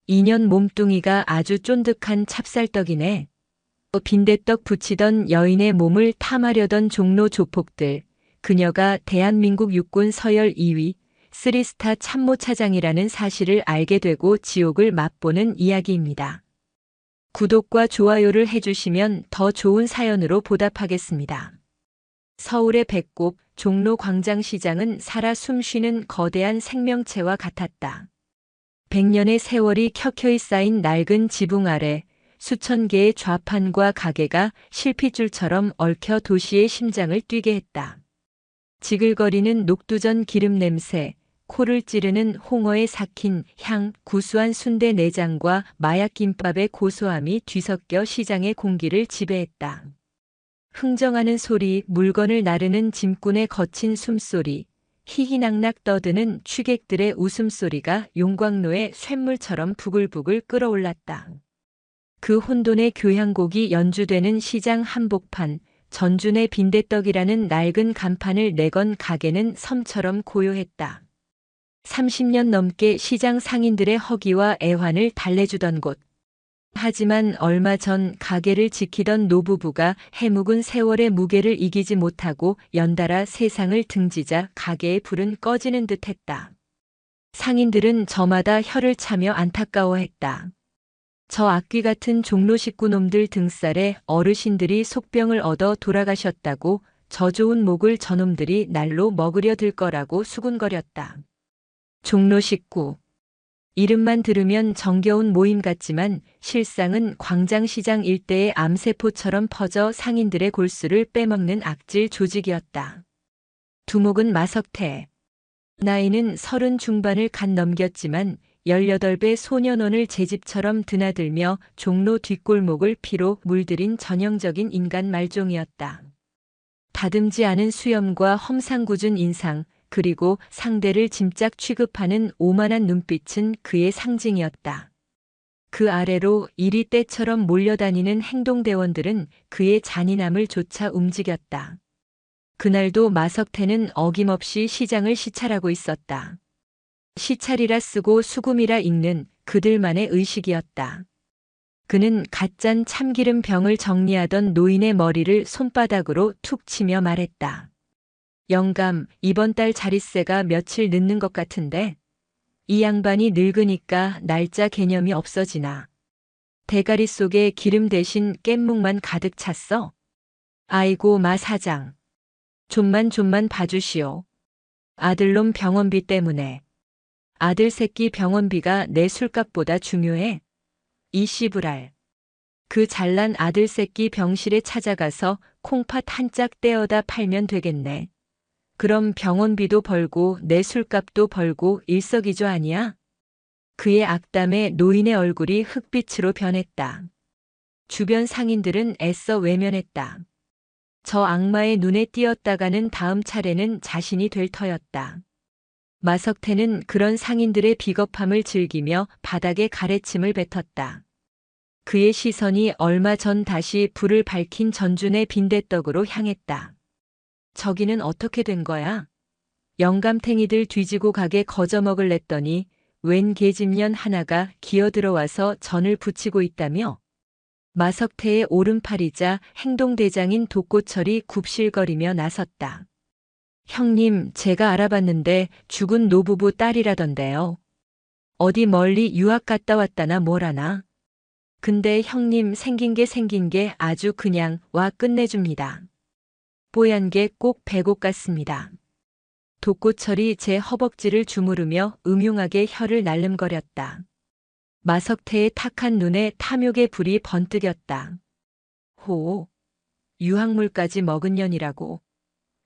2년 몸뚱이가 아주 쫀득한 찹쌀떡이네. 빈대떡 부치던 여인의 몸을 탐하려던 종로 조폭들. 그녀가 대한민국 육군 서열 2위, 3스타 참모차장이라는 사실을 알게 되고 지옥을 맛보는 이야기입니다. 구독과 좋아요를 해주시면 더 좋은 사연으로 보답하겠습니다. 서울의 배꼽, 종로 광장시장은 살아 숨쉬는 거대한 생명체와 같았다. 100년의 세월이 켜켜이 쌓인 낡은 지붕 아래 수천 개의 좌판과 가게가 실핏줄처럼 얽혀 도시의 심장을 뛰게 했다. 지글거리는 녹두전 기름 냄새, 코를 찌르는 홍어에 삭힌 향, 구수한 순대 내장과 마약김밥의 고소함이 뒤섞여 시장의 공기를 지배했다. 흥정하는 소리, 물건을 나르는 짐꾼의 거친 숨소리, 희희낙낙 떠드는 취객들의 웃음소리가 용광로의 쇳물처럼 부글부글 끓어올랐다. 그 혼돈의 교향곡이 연주되는 시장 한복판, 전준의 빈대떡이라는 낡은 간판을 내건 가게는 섬처럼 고요했다. 30년 넘게 시장 상인들의 허기와 애환을 달래주던 곳. 하지만 얼마 전 가게를 지키던 노부부가 해묵은 세월의 무게를 이기지 못하고 연달아 세상을 등지자 가게의 불은 꺼지는 듯했다. 상인들은 저마다 혀를 차며 안타까워했다. 저 악귀 같은 종로 식구 놈들 등살에 어르신들이 속병을 얻어 돌아가셨다고 저 좋은 목을 저놈들이 날로 먹으려 들 거라고 수군거렸다. 종로 식구. 이름만 들으면 정겨운 모임 같지만 실상은 광장시장 일대의 암세포처럼 퍼져 상인들의 골수를 빼먹는 악질 조직이었다. 두목은 마석태. 나이는 30 중반을 갓 넘겼지만 18배 소년원을 제 집처럼 드나들며 종로 뒷골목을 피로 물들인 전형적인 인간 말종이었다. 다듬지 않은 수염과 험상궂은 인상, 그리고 상대를 짐짝 취급하는 오만한 눈빛은 그의 상징이었다. 그 아래로 이리 떼처럼 몰려다니는 행동대원들은 그의 잔인함을 쫓아 움직였다. 그날도 마석태는 어김없이 시장을 시찰하고 있었다. 시찰이라 쓰고 수금이라 읽는 그들만의 의식이었다. 그는 갓짠 참기름 병을 정리하던 노인의 머리를 손바닥으로 툭 치며 말했다. 영감, 이번 달 자릿세가 며칠 늦는 것 같은데 이 양반이 늙으니까 날짜 개념이 없어지나. 대가리 속에 기름 대신 깻묵만 가득 찼어. 아이고 마 사장. 좀만 봐주시오. 아들놈 병원비 때문에. 아들 새끼 병원비가 내 술값보다 중요해. 이 씨부랄. 그 잘난 아들 새끼 병실에 찾아가서 콩팥 한 짝 떼어다 팔면 되겠네. 그럼 병원비도 벌고 내 술값도 벌고 일석이조 아니야? 그의 악담에 노인의 얼굴이 흑빛으로 변했다. 주변 상인들은 애써 외면했다. 저 악마의 눈에 띄었다가는 다음 차례는 자신이 될 터였다. 마석태는 그런 상인들의 비겁함을 즐기며 바닥에 가래침을 뱉었다. 그의 시선이 얼마 전 다시 불을 밝힌 전준의 빈대떡으로 향했다. 저기는 어떻게 된 거야? 영감탱이들 뒤지고 가게 거저먹을 냈더니 웬 계집년 하나가 기어들어와서 전을 부치고 있다며? 마석태의 오른팔이자 행동대장인 독고철이 굽실거리며 나섰다. 형님, 제가 알아봤는데 죽은 노부부 딸이라던데요. 어디 멀리 유학 갔다 왔다나 뭐라나. 근데 형님 생긴 게 아주 그냥 와 끝내줍니다. 뽀얀 게 꼭 배곡 같습니다. 독고철이 제 허벅지를 주무르며 음흉하게 혀를 날름거렸다. 마석태의 탁한 눈에 탐욕의 불이 번뜩였다. 호, 유학물까지 먹은 년이라고.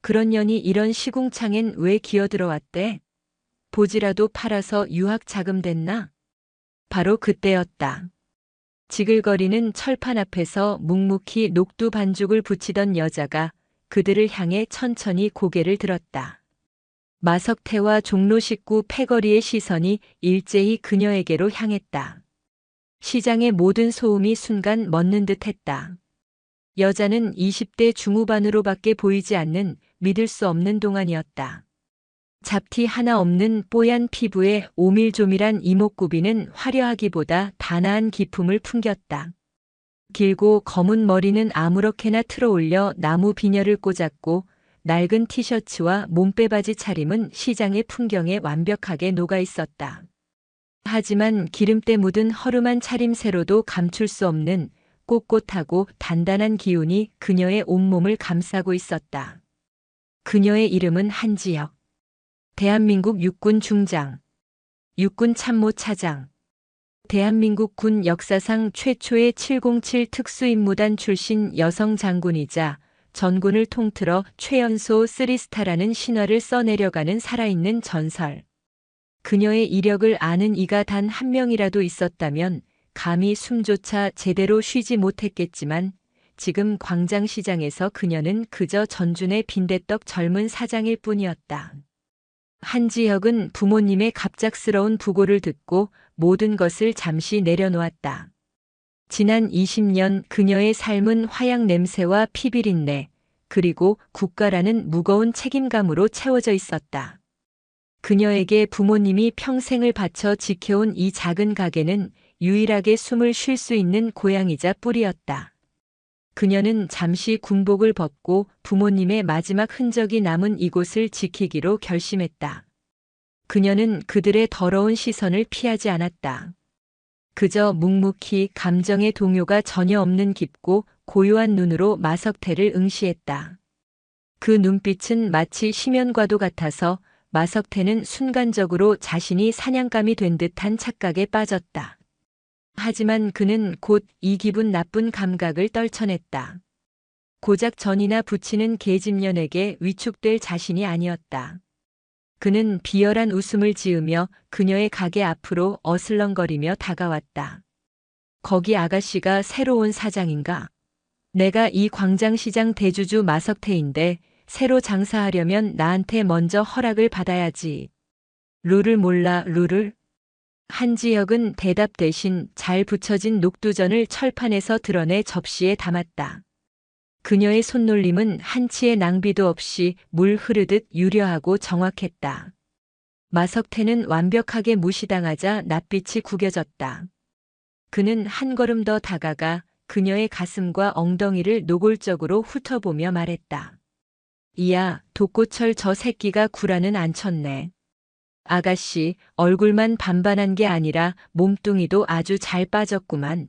그런 년이 이런 시궁창엔 왜 기어들어왔대? 보지라도 팔아서 유학 자금 됐나? 바로 그때였다. 지글거리는 철판 앞에서 묵묵히 녹두 반죽을 부치던 여자가 그들을 향해 천천히 고개를 들었다. 마석태와 종로 식구 패거리의 시선이 일제히 그녀에게로 향했다. 시장의 모든 소음이 순간 멎는 듯했다. 여자는 20대 중후반으로밖에 보이지 않는 믿을 수 없는 동안이었다. 잡티 하나 없는 뽀얀 피부에 오밀조밀한 이목구비는 화려하기보다 단아한 기품을 풍겼다. 길고 검은 머리는 아무렇게나 틀어올려 나무 비녀를 꽂았고 낡은 티셔츠와 몸빼바지 차림은 시장의 풍경에 완벽하게 녹아 있었다. 하지만 기름때 묻은 허름한 차림새로도 감출 수 없는 꼿꼿하고 단단한 기운이 그녀의 온몸을 감싸고 있었다. 그녀의 이름은 한지혁. 대한민국 육군 중장, 육군 참모 차장, 대한민국 군 역사상 최초의 707 특수임무단 출신 여성 장군이자 전군을 통틀어 최연소 3스타라는 신화를 써내려가는 살아있는 전설. 그녀의 이력을 아는 이가 단 한 명이라도 있었다면 감히 숨조차 제대로 쉬지 못했겠지만 지금 광장시장에서 그녀는 그저 전준의 빈대떡 젊은 사장일 뿐이었다. 한지혁은 부모님의 갑작스러운 부고를 듣고 모든 것을 잠시 내려놓았다. 지난 20년 그녀의 삶은 화약 냄새와 피비린내, 그리고 국가라는 무거운 책임감으로 채워져 있었다. 그녀에게 부모님이 평생을 바쳐 지켜온 이 작은 가게는 유일하게 숨을 쉴 수 있는 고향이자 뿌리였다. 그녀는 잠시 군복을 벗고 부모님의 마지막 흔적이 남은 이곳을 지키기로 결심했다. 그녀는 그들의 더러운 시선을 피하지 않았다. 그저 묵묵히 감정의 동요가 전혀 없는 깊고 고요한 눈으로 마석태를 응시했다. 그 눈빛은 마치 심연과도 같아서 마석태는 순간적으로 자신이 사냥감이 된 듯한 착각에 빠졌다. 하지만 그는 곧 이 기분 나쁜 감각을 떨쳐냈다. 고작 전이나 붙이는 계집년에게 위축될 자신이 아니었다. 그는 비열한 웃음을 지으며 그녀의 가게 앞으로 어슬렁거리며 다가왔다. 거기 아가씨가 새로운 사장인가? 내가 이 광장시장 대주주 마석태인데 새로 장사하려면 나한테 먼저 허락을 받아야지. 룰을 몰라, 룰을? 한지혁은 대답 대신 잘 붙여진 녹두전을 철판에서 드러내 접시에 담았다. 그녀의 손놀림은 한치의 낭비도 없이 물 흐르듯 유려하고 정확했다. 마석태는 완벽하게 무시당하자 낯빛이 구겨졌다. 그는 한 걸음 더 다가가 그녀의 가슴과 엉덩이를 노골적으로 훑어보며 말했다. 이야, 독고철 저 새끼가 구라는 안 쳤네. 아가씨, 얼굴만 반반한 게 아니라 몸뚱이도 아주 잘 빠졌구만.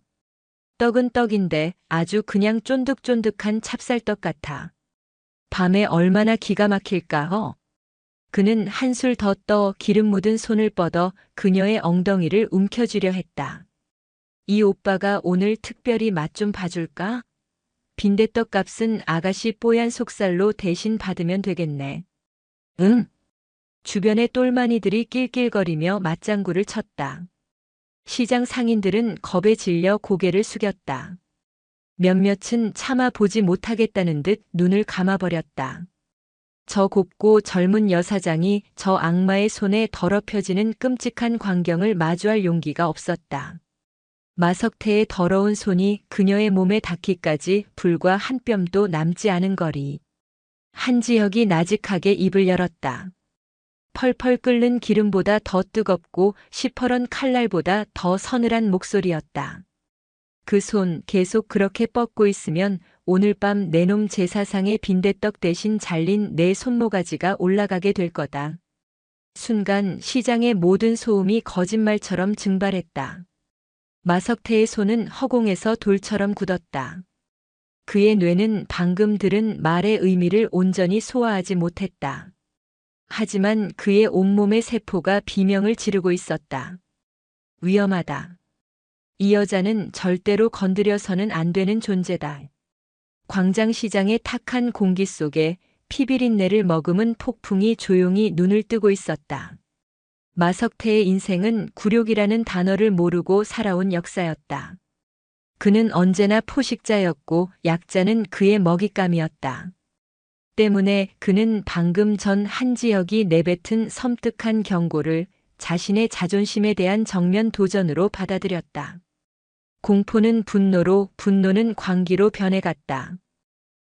떡은 떡인데 아주 그냥 쫀득쫀득한 찹쌀떡 같아. 밤에 얼마나 기가 막힐까. 그는 한술 더 떠 기름 묻은 손을 뻗어 그녀의 엉덩이를 움켜쥐려 했다. 이 오빠가 오늘 특별히 맛 좀 봐줄까? 빈대떡 값은 아가씨 뽀얀 속살로 대신 받으면 되겠네. 응. 주변의 똘마니들이 낄낄거리며 맞장구를 쳤다. 시장 상인들은 겁에 질려 고개를 숙였다. 몇몇은 차마 보지 못하겠다는 듯 눈을 감아버렸다. 저 곱고 젊은 여사장이 저 악마의 손에 더럽혀지는 끔찍한 광경을 마주할 용기가 없었다. 마석태의 더러운 손이 그녀의 몸에 닿기까지 불과 한 뼘도 남지 않은 거리. 한지혁이 나직하게 입을 열었다. 펄펄 끓는 기름보다 더 뜨겁고 시퍼런 칼날보다 더 서늘한 목소리였다. 그 손 계속 그렇게 뻗고 있으면 오늘 밤 내 놈 제사상의 빈대떡 대신 잘린 내 손모가지가 올라가게 될 거다. 순간 시장의 모든 소음이 거짓말처럼 증발했다. 마석태의 손은 허공에서 돌처럼 굳었다. 그의 뇌는 방금 들은 말의 의미를 온전히 소화하지 못했다. 하지만 그의 온몸의 세포가 비명을 지르고 있었다. 위험하다. 이 여자는 절대로 건드려서는 안 되는 존재다. 광장시장의 탁한 공기 속에 피비린내를 머금은 폭풍이 조용히 눈을 뜨고 있었다. 마석태의 인생은 굴욕이라는 단어를 모르고 살아온 역사였다. 그는 언제나 포식자였고 약자는 그의 먹잇감이었다. 때문에 그는 방금 전 한지혁이 내뱉은 섬뜩한 경고를 자신의 자존심에 대한 정면 도전으로 받아들였다. 공포는 분노로, 분노는 광기로 변해갔다.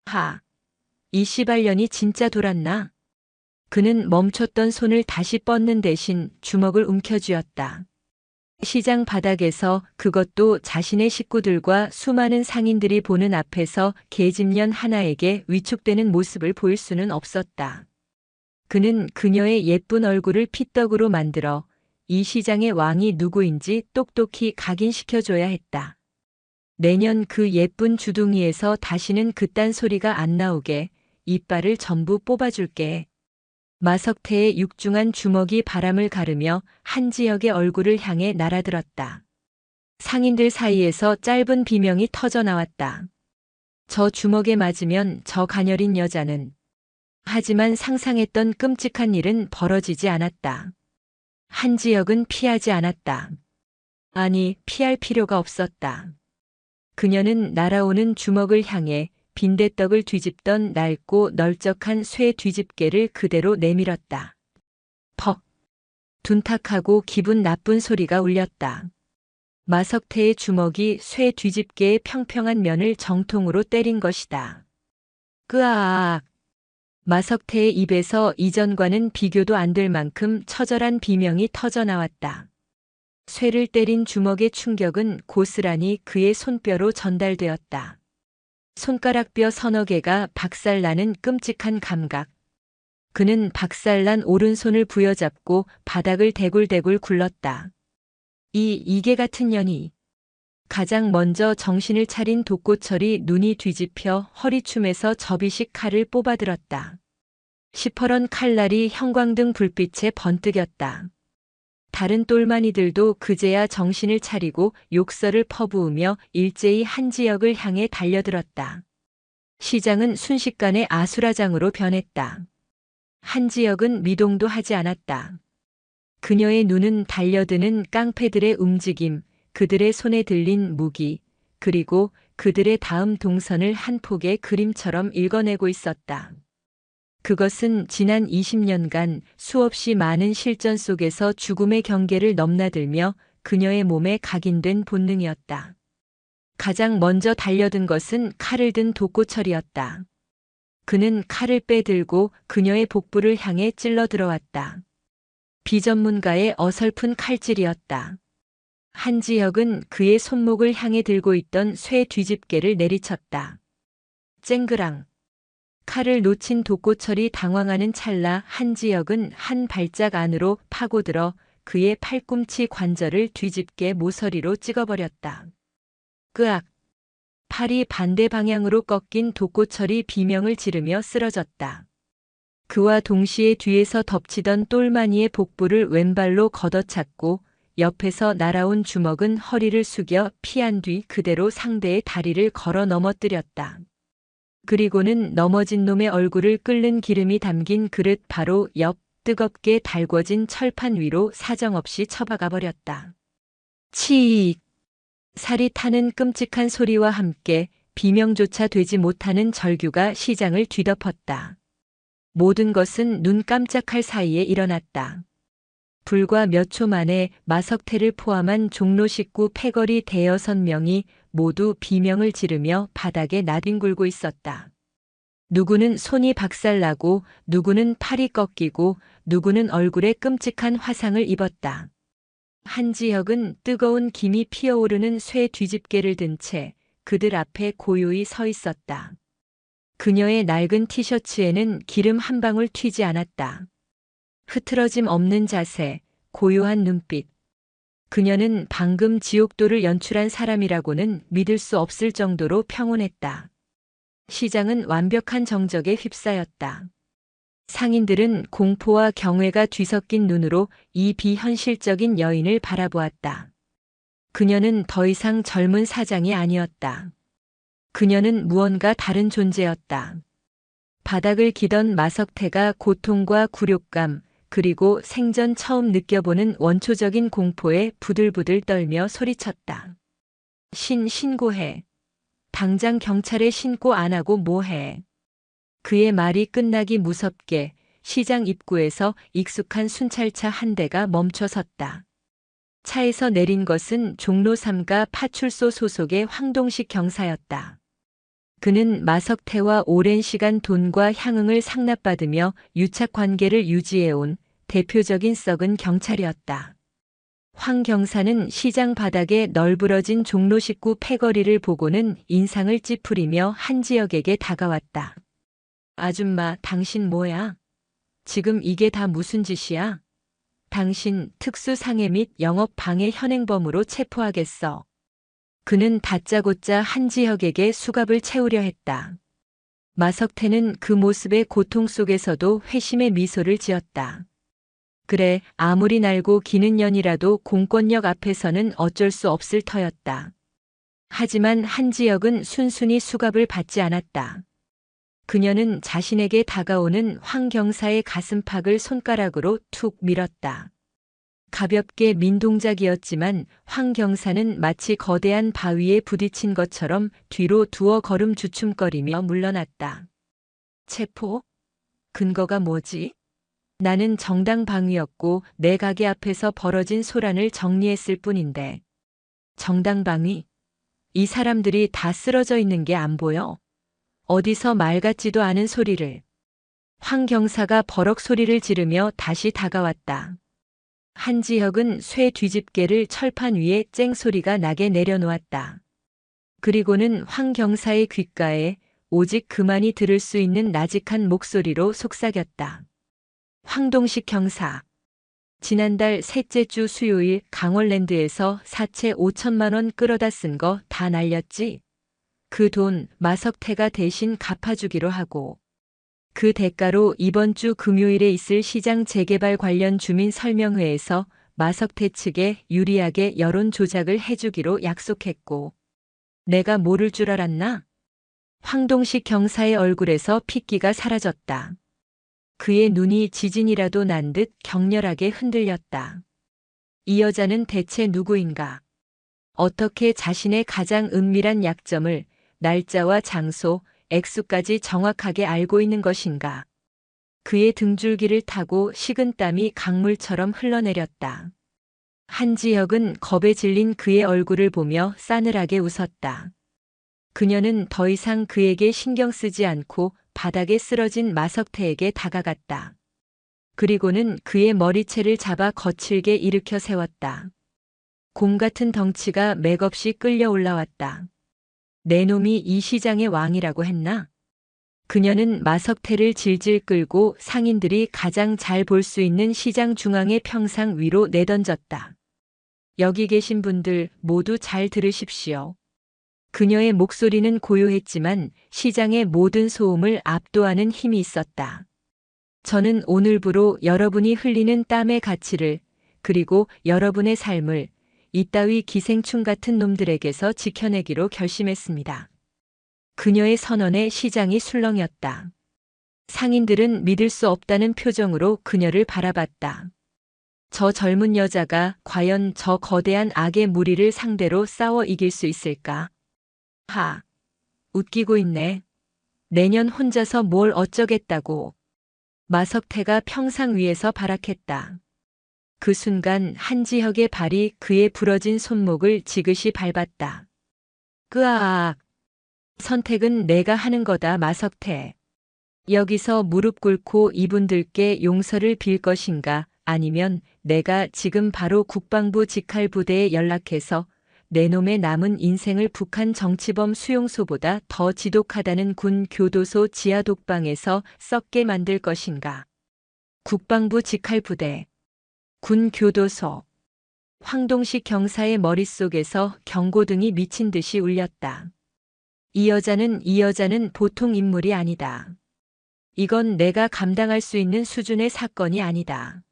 하, 이 씨발년이 진짜 돌았나? 그는 멈췄던 손을 다시 뻗는 대신 주먹을 움켜쥐었다. 시장 바닥에서, 그것도 자신의 식구들과 수많은 상인들이 보는 앞에서 계집년 하나에게 위축되는 모습을 보일 수는 없었다. 그는 그녀의 예쁜 얼굴을 피떡으로 만들어 이 시장의 왕이 누구인지 똑똑히 각인시켜줘야 했다. 내년 그 예쁜 주둥이에서 다시는 그딴 소리가 안 나오게 이빨을 전부 뽑아줄게. 마석태의 육중한 주먹이 바람을 가르며 한지혁의 얼굴을 향해 날아들었다. 상인들 사이에서 짧은 비명이 터져 나왔다. 저 주먹에 맞으면 저 가녀린 여자는. 하지만 상상했던 끔찍한 일은 벌어지지 않았다. 한지혁은 피하지 않았다. 아니, 피할 필요가 없었다. 그녀는 날아오는 주먹을 향해 빈대떡을 뒤집던 낡고 널쩍한 쇠 뒤집개를 그대로 내밀었다. 퍽! 둔탁하고 기분 나쁜 소리가 울렸다. 마석태의 주먹이 쇠 뒤집개의 평평한 면을 정통으로 때린 것이다. 끄아악! 마석태의 입에서 이전과는 비교도 안 될 만큼 처절한 비명이 터져 나왔다. 쇠를 때린 주먹의 충격은 고스란히 그의 손뼈로 전달되었다. 손가락뼈 서너 개가 박살나는 끔찍한 감각. 그는 박살난 오른손을 부여잡고 바닥을 대굴대굴 굴렀다. 이 이게 같은 년이. 가장 먼저 정신을 차린 독고철이 눈이 뒤집혀 허리춤에서 접이식 칼을 뽑아들었다. 시퍼런 칼날이 형광등 불빛에 번뜩였다. 다른 똘마니들도 그제야 정신을 차리고 욕설을 퍼부으며 일제히 한지혁을 향해 달려들었다. 시장은 순식간에 아수라장으로 변했다. 한지혁은 미동도 하지 않았다. 그녀의 눈은 달려드는 깡패들의 움직임, 그들의 손에 들린 무기, 그리고 그들의 다음 동선을 한 폭의 그림처럼 읽어내고 있었다. 그것은 지난 20년간 수없이 많은 실전 속에서 죽음의 경계를 넘나들며 그녀의 몸에 각인된 본능이었다. 가장 먼저 달려든 것은 칼을 든 독고철이었다. 그는 칼을 빼들고 그녀의 복부를 향해 찔러 들어왔다. 비전문가의 어설픈 칼질이었다. 한지혁은 그의 손목을 향해 들고 있던 쇠 뒤집개를 내리쳤다. 쨍그랑. 칼을 놓친 독고철이 당황하는 찰나 한지혁은 한 발짝 안으로 파고들어 그의 팔꿈치 관절을 뒤집게 모서리로 찍어버렸다. 끄악! 팔이 반대 방향으로 꺾인 독고철이 비명을 지르며 쓰러졌다. 그와 동시에 뒤에서 덮치던 똘마니의 복부를 왼발로 걷어찼고 옆에서 날아온 주먹은 허리를 숙여 피한 뒤 그대로 상대의 다리를 걸어 넘어뜨렸다. 그리고는 넘어진 놈의 얼굴을 끓는 기름이 담긴 그릇 바로 옆 뜨겁게 달궈진 철판 위로 사정없이 처박아 버렸다. 치익! 살이 타는 끔찍한 소리와 함께 비명조차 되지 못하는 절규가 시장을 뒤덮었다. 모든 것은 눈 깜짝할 사이에 일어났다. 불과 몇 초 만에 마석태를 포함한 종로 식구 패거리 대여섯 명이 모두 비명을 지르며 바닥에 나뒹굴고 있었다. 누구는 손이 박살나고 누구는 팔이 꺾이고 누구는 얼굴에 끔찍한 화상을 입었다. 한지혁은 뜨거운 김이 피어오르는 쇠 뒤집개를 든 채 그들 앞에 고요히 서 있었다. 그녀의 낡은 티셔츠에는 기름 한 방울 튀지 않았다. 흐트러짐 없는 자세, 고요한 눈빛. 그녀는 방금 지옥도를 연출한 사람이라고는 믿을 수 없을 정도로 평온했다. 시장은 완벽한 정적에 휩싸였다. 상인들은 공포와 경외가 뒤섞인 눈으로 이 비현실적인 여인을 바라보았다. 그녀는 더 이상 젊은 사장이 아니었다. 그녀는 무언가 다른 존재였다. 바닥을 기던 마석태가 고통과 굴욕감, 그리고 생전 처음 느껴보는 원초적인 공포에 부들부들 떨며 소리쳤다. 신고해. 당장 경찰에 신고 안 하고 뭐해. 그의 말이 끝나기 무섭게 시장 입구에서 익숙한 순찰차 한 대가 멈춰 섰다. 차에서 내린 것은 종로 3가 파출소 소속의 황동식 경사였다. 그는 마석태와 오랜 시간 돈과 향응을 상납받으며 유착 관계를 유지해온 대표적인 썩은 경찰이었다. 황 경사는 시장 바닥에 널브러진 종로 식구 패거리를 보고는 인상을 찌푸리며 한지혁에게 다가왔다. 아줌마, 당신 뭐야? 지금 이게 다 무슨 짓이야? 당신 특수상해 및 영업방해 현행범으로 체포하겠어. 그는 다짜고짜 한지혁에게 수갑을 채우려 했다. 마석태는 그 모습의 고통 속에서도 회심의 미소를 지었다. 그래, 아무리 날고 기는 년이라도 공권력 앞에서는 어쩔 수 없을 터였다. 하지만 한지혁은 순순히 수갑을 받지 않았다. 그녀는 자신에게 다가오는 황 경사의 가슴팍을 손가락으로 툭 밀었다. 가볍게 민 동작이었지만 황 경사는 마치 거대한 바위에 부딪힌 것처럼 뒤로 두어 걸음 주춤거리며 물러났다. 체포? 근거가 뭐지? 나는 정당방위였고 내 가게 앞에서 벌어진 소란을 정리했을 뿐인데. 정당방위? 이 사람들이 다 쓰러져 있는 게 안 보여? 어디서 말 같지도 않은 소리를. 황 경사가 버럭 소리를 지르며 다시 다가왔다. 한지혁은 쇠 뒤집개를 철판 위에 쨍소리가 나게 내려놓았다. 그리고는 황 경사의 귓가에 오직 그만이 들을 수 있는 나직한 목소리로 속삭였다. 황동식 경사. 지난달 셋째 주 수요일 강월랜드에서 사채 5천만 원 끌어다 쓴 거 다 날렸지? 그 돈 마석태가 대신 갚아주기로 하고. 그 대가로 이번 주 금요일에 있을 시장 재개발 관련 주민 설명회에서 마석태 측에 유리하게 여론 조작을 해주기로 약속했고. 내가 모를 줄 알았나? 황동식 경사의 얼굴에서 핏기가 사라졌다. 그의 눈이 지진이라도 난 듯 격렬하게 흔들렸다. 이 여자는 대체 누구인가? 어떻게 자신의 가장 은밀한 약점을 날짜와 장소, 액수까지 정확하게 알고 있는 것인가? 그의 등줄기를 타고 식은땀이 강물처럼 흘러내렸다. 한지혁은 겁에 질린 그의 얼굴을 보며 싸늘하게 웃었다. 그녀는 더 이상 그에게 신경 쓰지 않고 바닥에 쓰러진 마석태에게 다가갔다. 그리고는 그의 머리채를 잡아 거칠게 일으켜 세웠다. 곰 같은 덩치가 맥없이 끌려 올라왔다. 내 놈이 이 시장의 왕이라고 했나? 그녀는 마석태를 질질 끌고 상인들이 가장 잘 볼 수 있는 시장 중앙의 평상 위로 내던졌다. 여기 계신 분들 모두 잘 들으십시오. 그녀의 목소리는 고요했지만 시장의 모든 소음을 압도하는 힘이 있었다. 저는 오늘부로 여러분이 흘리는 땀의 가치를, 그리고 여러분의 삶을 이따위 기생충 같은 놈들에게서 지켜내기로 결심했습니다. 그녀의 선언에 시장이 술렁였다. 상인들은 믿을 수 없다는 표정으로 그녀를 바라봤다. 저 젊은 여자가 과연 저 거대한 악의 무리를 상대로 싸워 이길 수 있을까? 하, 웃기고 있네. 내년 혼자서 뭘 어쩌겠다고. 마석태가 평상 위에서 발악했다. 그 순간 한지혁의 발이 그의 부러진 손목을 지그시 밟았다. 끄아악. 선택은 내가 하는 거다, 마석태. 여기서 무릎 꿇고 이분들께 용서를 빌 것인가, 아니면 내가 지금 바로 국방부 직할부대에 연락해서 내 놈의 남은 인생을 북한 정치범 수용소보다 더 지독하다는 군 교도소 지하 독방에서 썩게 만들 것인가. 국방부 직할부대. 군 교도소. 황동식 경사의 머릿속에서 경고등이 미친 듯이 울렸다. 이 여자는 보통 인물이 아니다. 이건 내가 감당할 수 있는 수준의 사건이 아니다.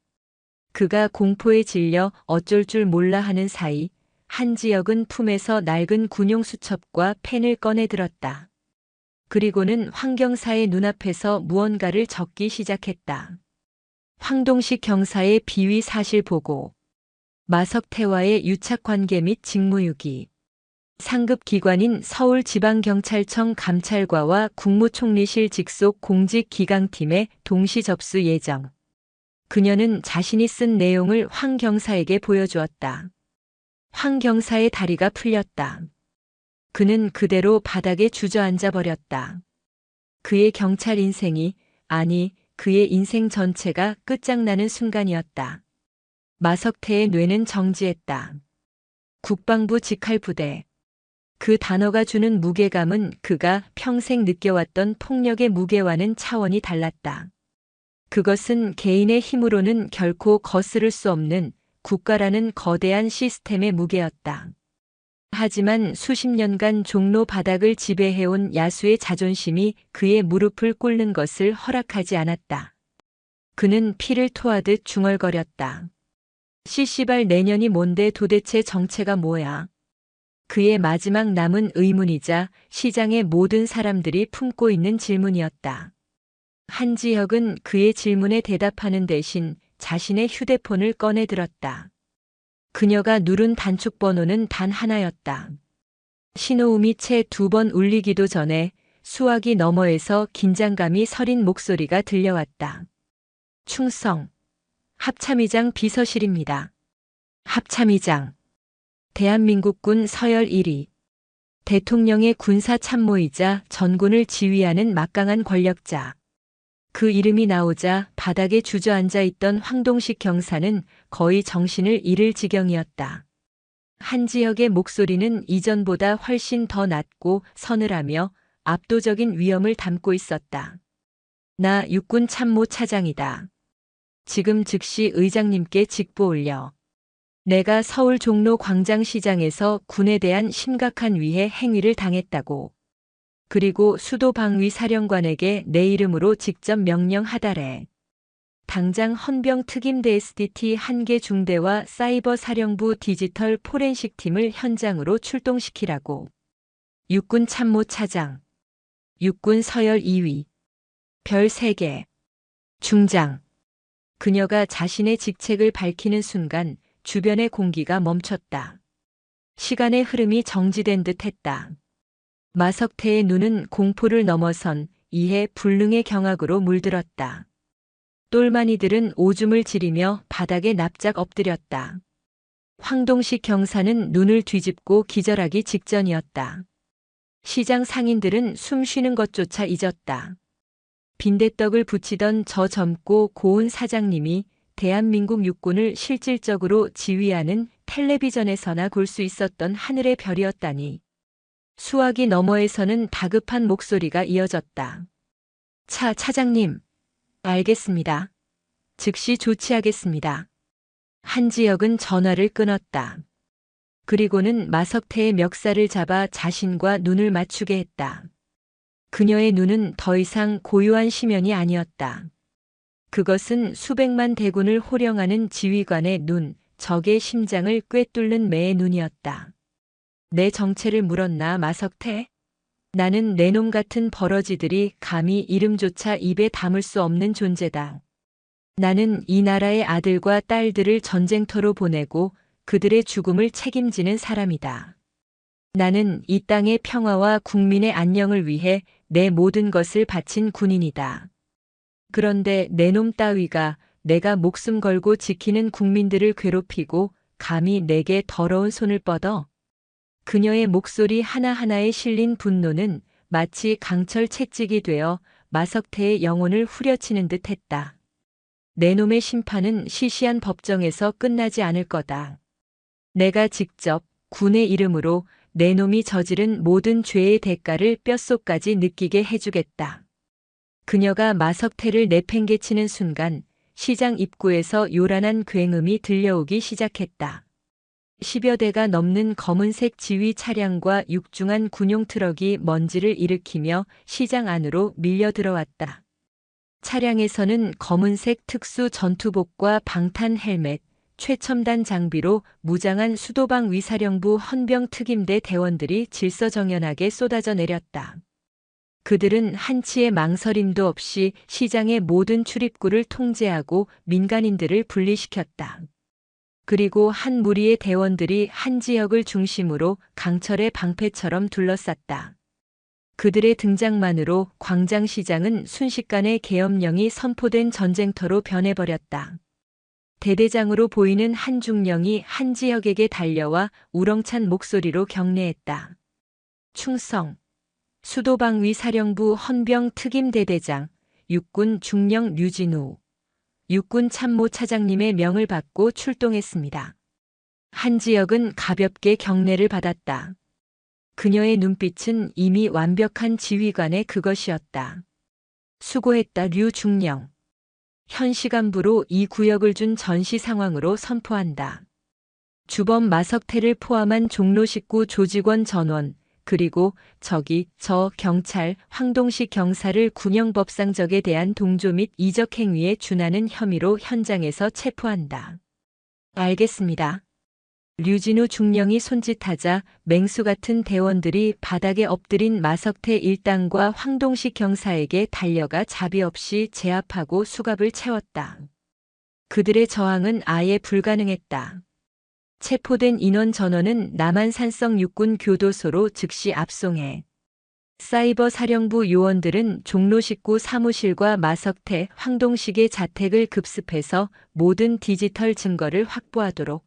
그가 공포에 질려 어쩔 줄 몰라 하는 사이 한지혁은 품에서 낡은 군용 수첩과 펜을 꺼내 들었다. 그리고는 황 경사의 눈앞에서 무언가를 적기 시작했다. 황동식 경사의 비위 사실 보고, 마석태와의 유착관계 및 직무유기, 상급 기관인 서울지방경찰청 감찰과와 국무총리실 직속 공직기강팀에 동시 접수 예정. 그녀는 자신이 쓴 내용을 황 경사에게 보여주었다. 황 경사의 다리가 풀렸다. 그는 그대로 바닥에 주저앉아 버렸다. 그의 경찰 인생이, 아니, 그의 인생 전체가 끝장나는 순간이었다. 마석태의 뇌는 정지했다. 국방부 직할부대. 그 단어가 주는 무게감은 그가 평생 느껴왔던 폭력의 무게와는 차원이 달랐다. 그것은 개인의 힘으로는 결코 거스를 수 없는 국가라는 거대한 시스템의 무게였다. 하지만 수십 년간 종로 바닥을 지배해온 야수의 자존심이 그의 무릎을 꿇는 것을 허락하지 않았다. 그는 피를 토하듯 중얼거렸다. 씨씨발 내년이 뭔데 도대체 정체가 뭐야? 그의 마지막 남은 의문이자 시장의 모든 사람들이 품고 있는 질문이었다. 한지혁은 그의 질문에 대답하는 대신 자신의 휴대폰을 꺼내 들었다. 그녀가 누른 단축 번호는 단 하나였다. 신호음이 채 2번 울리기도 전에 수화기 너머에서 긴장감이 서린 목소리가 들려왔다. 충성. 합참의장 비서실입니다. 합참의장. 대한민국군 서열 1위. 대통령의 군사 참모이자 전군을 지휘하는 막강한 권력자. 그 이름이 나오자 바닥에 주저앉아 있던 황동식 경사는 거의 정신을 잃을 지경이었다. 한지혁의 목소리는 이전보다 훨씬 더 낮고 서늘하며 압도적인 위엄을 담고 있었다. 나 육군 참모 차장이다. 지금 즉시 의장님께 직보 올려. 내가 서울 종로 광장시장에서 군에 대한 심각한 위해 행위를 당했다고. 그리고 수도방위 사령관에게 내 이름으로 직접 명령하달해. 당장 헌병 특임대 SDT 1개 중대와 사이버 사령부 디지털 포렌식 팀을 현장으로 출동시키라고. 육군 참모 차장. 육군 서열 2위. 별 3개. 중장. 그녀가 자신의 직책을 밝히는 순간 주변의 공기가 멈췄다. 시간의 흐름이 정지된 듯 했다. 마석태의 눈은 공포를 넘어선 이해 불능의 경악으로 물들었다. 똘마니들은 오줌을 지리며 바닥에 납작 엎드렸다. 황동식 경사는 눈을 뒤집고 기절하기 직전이었다. 시장 상인들은 숨 쉬는 것조차 잊었다. 빈대떡을 부치던 저 젊고 고운 사장님이 대한민국 육군을 실질적으로 지휘하는 텔레비전에서나 볼 수 있었던 하늘의 별이었다니. 수화기 너머에서는 다급한 목소리가 이어졌다. 차장님. 알겠습니다. 즉시 조치하겠습니다. 한지혁은 전화를 끊었다. 그리고는 마석태의 멱살을 잡아 자신과 눈을 맞추게 했다. 그녀의 눈은 더 이상 고요한 심연이 아니었다. 그것은 수백만 대군을 호령하는 지휘관의 눈, 적의 심장을 꿰뚫는 매의 눈이었다. 내 정체를 물었나 마석태? 나는 내 놈 같은 버러지들이 감히 이름조차 입에 담을 수 없는 존재다. 나는 이 나라의 아들과 딸들을 전쟁터로 보내고 그들의 죽음을 책임지는 사람이다. 나는 이 땅의 평화와 국민의 안녕을 위해 내 모든 것을 바친 군인이다. 그런데 내 놈 따위가 내가 목숨 걸고 지키는 국민들을 괴롭히고 감히 내게 더러운 손을 뻗어? 그녀의 목소리 하나하나에 실린 분노는 마치 강철 채찍이 되어 마석태의 영혼을 후려치는 듯 했다. 내 놈의 심판은 시시한 법정에서 끝나지 않을 거다. 내가 직접 군의 이름으로 내 놈이 저지른 모든 죄의 대가를 뼛속까지 느끼게 해주겠다. 그녀가 마석태를 내팽개치는 순간 시장 입구에서 요란한 굉음이 들려오기 시작했다. 10여 대가 넘는 검은색 지휘 차량과 육중한 군용 트럭이 먼지를 일으키며 시장 안으로 밀려 들어왔다. 차량에서는 검은색 특수 전투복과 방탄 헬멧, 최첨단 장비로 무장한 수도방 위사령부 헌병 특임대 대원들이 질서정연하게 쏟아져 내렸다. 그들은 한치의 망설임도 없이 시장의 모든 출입구를 통제하고 민간인들을 분리시켰다. 그리고 한 무리의 대원들이 한지혁을 중심으로 강철의 방패처럼 둘러쌌다. 그들의 등장만으로 광장시장은 순식간에 계엄령이 선포된 전쟁터로 변해버렸다. 대대장으로 보이는 한 중령이 한지혁에게 달려와 우렁찬 목소리로 경례했다. 충성, 수도방위 사령부 헌병 특임대대장, 육군 중령 류진우, 육군 참모차장님의 명을 받고 출동했습니다. 한지혁은 가볍게 경례를 받았다. 그녀의 눈빛은 이미 완벽한 지휘관의 그것이었다. 수고했다 류중령. 현 시간부로 이 구역을 준 전시 상황으로 선포한다. 주범 마석태를 포함한 종로 식구 조직원 전원, 그리고 저 경찰 황동식 경사를 군형법상적에 대한 동조 및 이적 행위에 준하는 혐의로 현장에서 체포한다. 알겠습니다. 류진우 중령이 손짓하자 맹수 같은 대원들이 바닥에 엎드린 마석태 일당과 황동식 경사에게 달려가 자비 없이 제압하고 수갑을 채웠다. 그들의 저항은 아예 불가능했다. 체포된 인원 전원은 남한산성 육군 교도소로 즉시 압송해 사이버 사령부 요원들은 종로 식구 사무실과 마석태, 황동식의 자택을 급습해서 모든 디지털 증거를 확보하도록.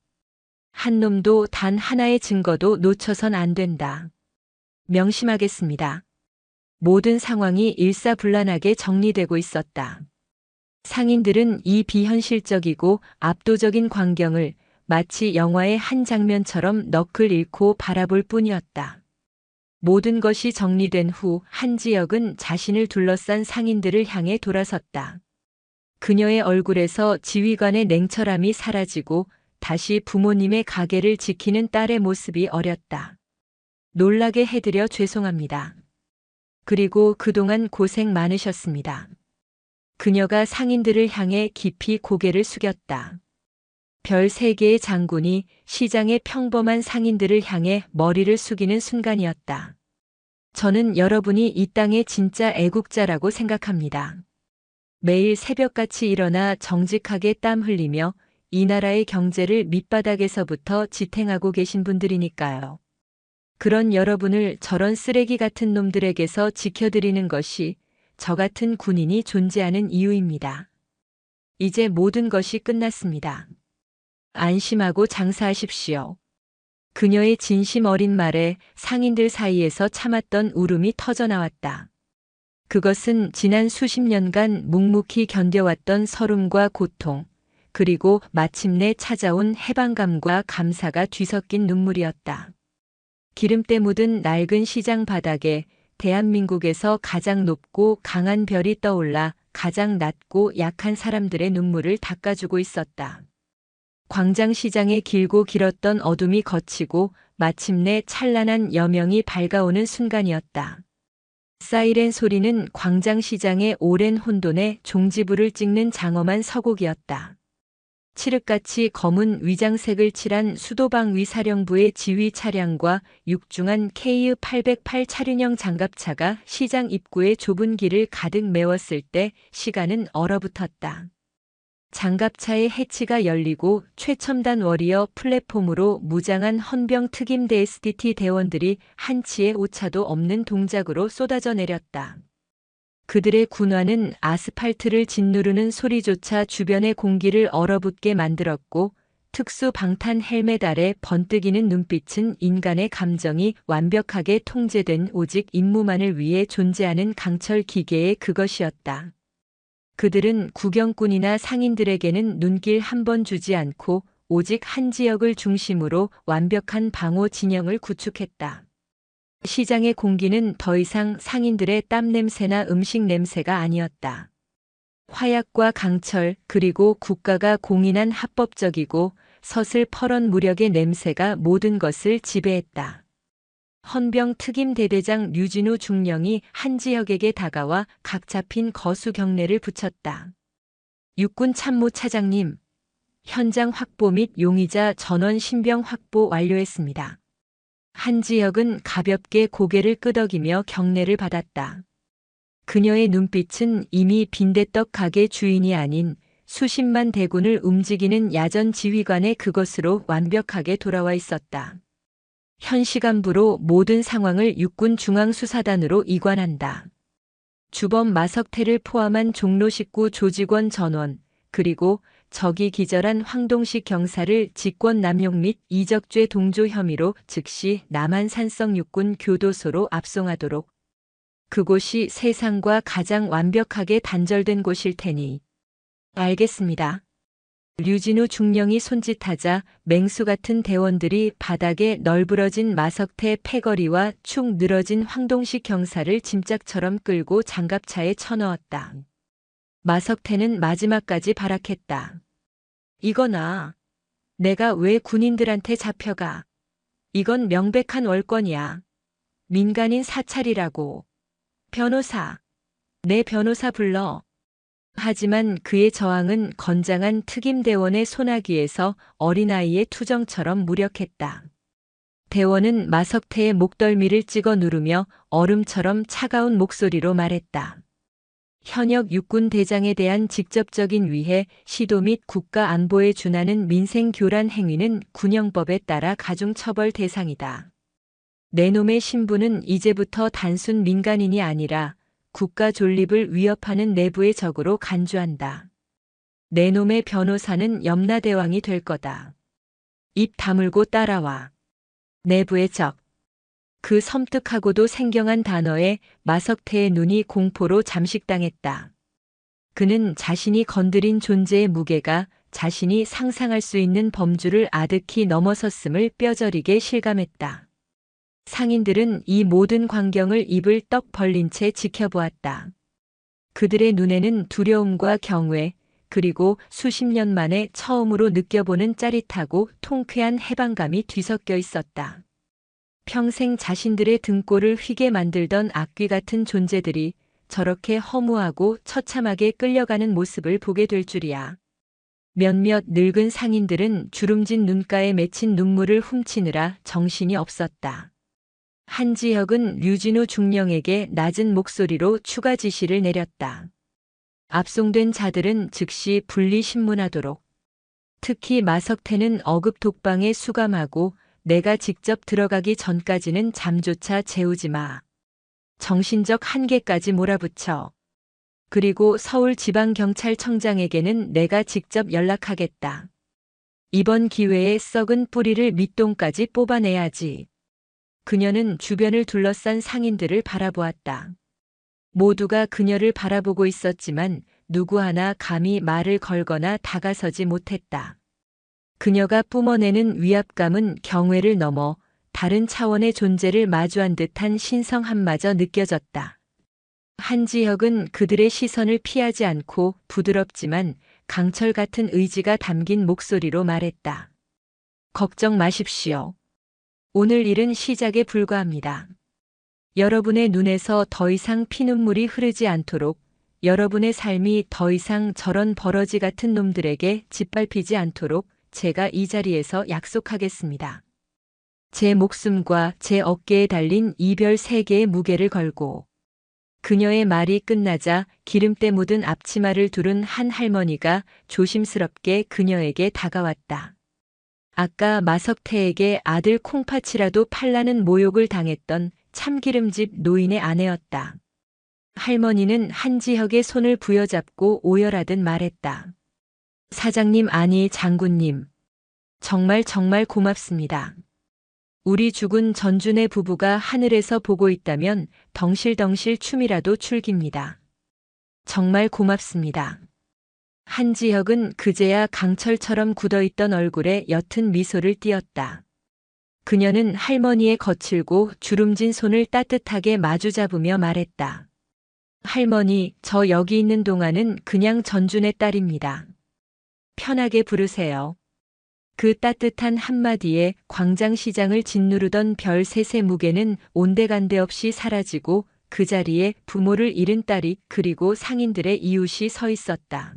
한 놈도 단 하나의 증거도 놓쳐선 안 된다. 명심하겠습니다. 모든 상황이 일사불란하게 정리되고 있었다. 상인들은 이 비현실적이고 압도적인 광경을 마치 영화의 한 장면처럼 넋을 잃고 바라볼 뿐이었다. 모든 것이 정리된 후 한지혁은 자신을 둘러싼 상인들을 향해 돌아섰다. 그녀의 얼굴에서 지휘관의 냉철함이 사라지고 다시 부모님의 가게를 지키는 딸의 모습이 어렸다. 놀라게 해드려 죄송합니다. 그리고 그동안 고생 많으셨습니다. 그녀가 상인들을 향해 깊이 고개를 숙였다. 별 3개의 장군이 시장의 평범한 상인들을 향해 머리를 숙이는 순간이었다. 저는 여러분이 이 땅의 진짜 애국자라고 생각합니다. 매일 새벽같이 일어나 정직하게 땀 흘리며 이 나라의 경제를 밑바닥에서부터 지탱하고 계신 분들이니까요. 그런 여러분을 저런 쓰레기 같은 놈들에게서 지켜드리는 것이 저 같은 군인이 존재하는 이유입니다. 이제 모든 것이 끝났습니다. 안심하고 장사하십시오. 그녀의 진심 어린 말에 상인들 사이에서 참았던 울음이 터져나왔다. 그것은 지난 수십 년간 묵묵히 견뎌왔던 서름과 고통, 그리고 마침내 찾아온 해방감과 감사가 뒤섞인 눈물이었다. 기름때 묻은 낡은 시장 바닥에 대한민국에서 가장 높고 강한 별이 떠올라 가장 낮고 약한 사람들의 눈물을 닦아주고 있었다. 광장시장의 길고 길었던 어둠이 걷히고 마침내 찬란한 여명이 밝아오는 순간이었다. 사이렌 소리는 광장시장의 오랜 혼돈에 종지부를 찍는 장엄한 서곡이었다. 칠흑같이 검은 위장색을 칠한 수도방위 사령부의 지휘 차량과 육중한 KU-808 차륜형 장갑차가 시장 입구의 좁은 길을 가득 메웠을 때 시간은 얼어붙었다. 장갑차의 해치가 열리고 최첨단 워리어 플랫폼으로 무장한 헌병 특임대 SDT 대원들이 한치의 오차도 없는 동작으로 쏟아져 내렸다. 그들의 군화는 아스팔트를 짓누르는 소리조차 주변의 공기를 얼어붙게 만들었고 특수 방탄 헬멧 아래 번뜩이는 눈빛은 인간의 감정이 완벽하게 통제된 오직 임무만을 위해 존재하는 강철 기계의 그것이었다. 그들은 구경꾼이나 상인들에게는 눈길 한 번 주지 않고 오직 한 지역을 중심으로 완벽한 방호 진영을 구축했다. 시장의 공기는 더 이상 상인들의 땀 냄새나 음식 냄새가 아니었다. 화약과 강철 그리고 국가가 공인한 합법적이고 서슬퍼런 무력의 냄새가 모든 것을 지배했다. 헌병 특임대대장 류진우 중령이 한지혁에게 다가와 각 잡힌 거수 경례를 붙였다. 육군 참모차장님, 현장 확보 및 용의자 전원 신병 확보 완료했습니다. 한지혁은 가볍게 고개를 끄덕이며 경례를 받았다. 그녀의 눈빛은 이미 빈대떡 가게 주인이 아닌 수십만 대군을 움직이는 야전 지휘관의 그것으로 완벽하게 돌아와 있었다. 현 시간부로 모든 상황을 육군 중앙수사단으로 이관한다. 주범 마석태를 포함한 종로 식구 조직원 전원, 그리고 적이 기절한 황동식 경사를 직권남용 및 이적죄 동조 혐의로 즉시 남한산성 육군 교도소로 압송하도록. 그곳이 세상과 가장 완벽하게 단절된 곳일 테니. 알겠습니다. 류진우 중령이 손짓하자 맹수 같은 대원들이 바닥에 널브러진 마석태 패거리와 축 늘어진 황동식 경사를 짐짝처럼 끌고 장갑차에 쳐넣었다. 마석태는 마지막까지 발악했다. 이거나. 내가 왜 군인들한테 잡혀가. 이건 명백한 월권이야. 민간인 사찰이라고. 변호사. 내 변호사 불러. 하지만 그의 저항은 건장한 특임대원의 소나기에서 어린아이의 투정처럼 무력했다. 대원은 마석태의 목덜미를 찍어 누르며 얼음처럼 차가운 목소리로 말했다. 현역 육군 대장에 대한 직접적인 위해, 시도 및 국가 안보에 준하는 민생 교란 행위는 군형법에 따라 가중처벌 대상이다. 내 놈의 신분은 이제부터 단순 민간인이 아니라 국가 존립을 위협하는 내부의 적으로 간주한다. 내 놈의 변호사는 염라대왕이 될 거다. 입 다물고 따라와. 내부의 적. 그 섬뜩하고도 생경한 단어에 마석태의 눈이 공포로 잠식당했다. 그는 자신이 건드린 존재의 무게가 자신이 상상할 수 있는 범주를 아득히 넘어섰음을 뼈저리게 실감했다. 상인들은 이 모든 광경을 입을 떡 벌린 채 지켜보았다. 그들의 눈에는 두려움과 경외, 그리고 수십 년 만에 처음으로 느껴보는 짜릿하고 통쾌한 해방감이 뒤섞여 있었다. 평생 자신들의 등골을 휘게 만들던 악귀 같은 존재들이 저렇게 허무하고 처참하게 끌려가는 모습을 보게 될 줄이야. 몇몇 늙은 상인들은 주름진 눈가에 맺힌 눈물을 훔치느라 정신이 없었다. 한지혁은 류진우 중령에게 낮은 목소리로 추가 지시를 내렸다. 압송된 자들은 즉시 분리신문하도록. 특히 마석태는 어급 독방에 수감하고 내가 직접 들어가기 전까지는 잠조차 재우지 마. 정신적 한계까지 몰아붙여. 그리고 서울지방경찰청장에게는 내가 직접 연락하겠다. 이번 기회에 썩은 뿌리를 밑동까지 뽑아내야지. 그녀는 주변을 둘러싼 상인들을 바라보았다. 모두가 그녀를 바라보고 있었지만 누구 하나 감히 말을 걸거나 다가서지 못했다. 그녀가 뿜어내는 위압감은 경외를 넘어 다른 차원의 존재를 마주한 듯한 신성함마저 느껴졌다. 한지혁은 그들의 시선을 피하지 않고 부드럽지만 강철 같은 의지가 담긴 목소리로 말했다. 걱정 마십시오. 오늘 일은 시작에 불과합니다. 여러분의 눈에서 더 이상 피눈물이 흐르지 않도록, 여러분의 삶이 더 이상 저런 버러지 같은 놈들에게 짓밟히지 않도록 제가 이 자리에서 약속하겠습니다. 제 목숨과 제 어깨에 달린 이별 3개의 무게를 걸고. 그녀의 말이 끝나자 기름때 묻은 앞치마를 두른 한 할머니가 조심스럽게 그녀에게 다가왔다. 아까 마석태에게 아들 콩팥이라도 팔라는 모욕을 당했던 참기름집 노인의 아내였다. 할머니는 한지혁의 손을 부여잡고 오열하듯 말했다. 사장님, 아니 장군님. 정말 고맙습니다. 우리 죽은 전준의 부부가 하늘에서 보고 있다면 덩실덩실 춤이라도 출깁니다. 정말 고맙습니다. 한지혁은 그제야 강철처럼 굳어있던 얼굴에 옅은 미소를 띄었다. 그녀는 할머니의 거칠고 주름진 손을 따뜻하게 마주잡으며 말했다. 할머니, 저 여기 있는 동안은 그냥 전준의 딸입니다. 편하게 부르세요. 그 따뜻한 한마디에 광장시장을 짓누르던 별 셋의 무게는 온데간데 없이 사라지고 그 자리에 부모를 잃은 딸이 그리고 상인들의 이웃이 서 있었다.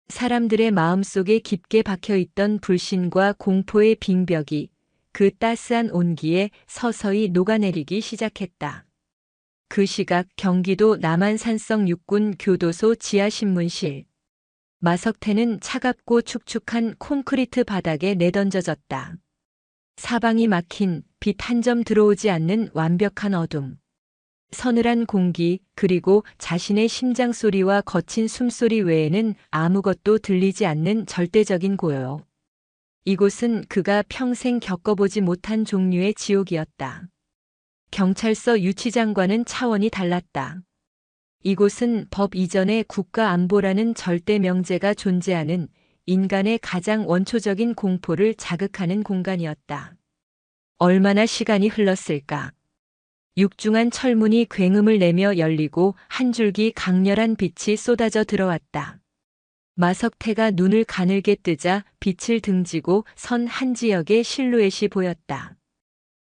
사람들의 마음속에 깊게 박혀있던 불신과 공포의 빙벽이 그 따스한 온기에 서서히 녹아내리기 시작했다. 그 시각 경기도 남한산성 육군 교도소 지하신문실. 마석태는 차갑고 축축한 콘크리트 바닥에 내던져졌다. 사방이 막힌 빛 한 점 들어오지 않는 완벽한 어둠. 서늘한 공기, 그리고 자신의 심장 소리와 거친 숨소리 외에는 아무것도 들리지 않는 절대적인 고요. 이곳은 그가 평생 겪어보지 못한 종류의 지옥이었다. 경찰서 유치장과는 차원이 달랐다. 이곳은 법 이전의 국가안보라는 절대 명제가 존재하는 인간의 가장 원초적인 공포를 자극하는 공간이었다. 얼마나 시간이 흘렀을까? 육중한 철문이 굉음을 내며 열리고 한 줄기 강렬한 빛이 쏟아져 들어왔다. 마석태가 눈을 가늘게 뜨자 빛을 등지고 선 한지혁의 실루엣이 보였다.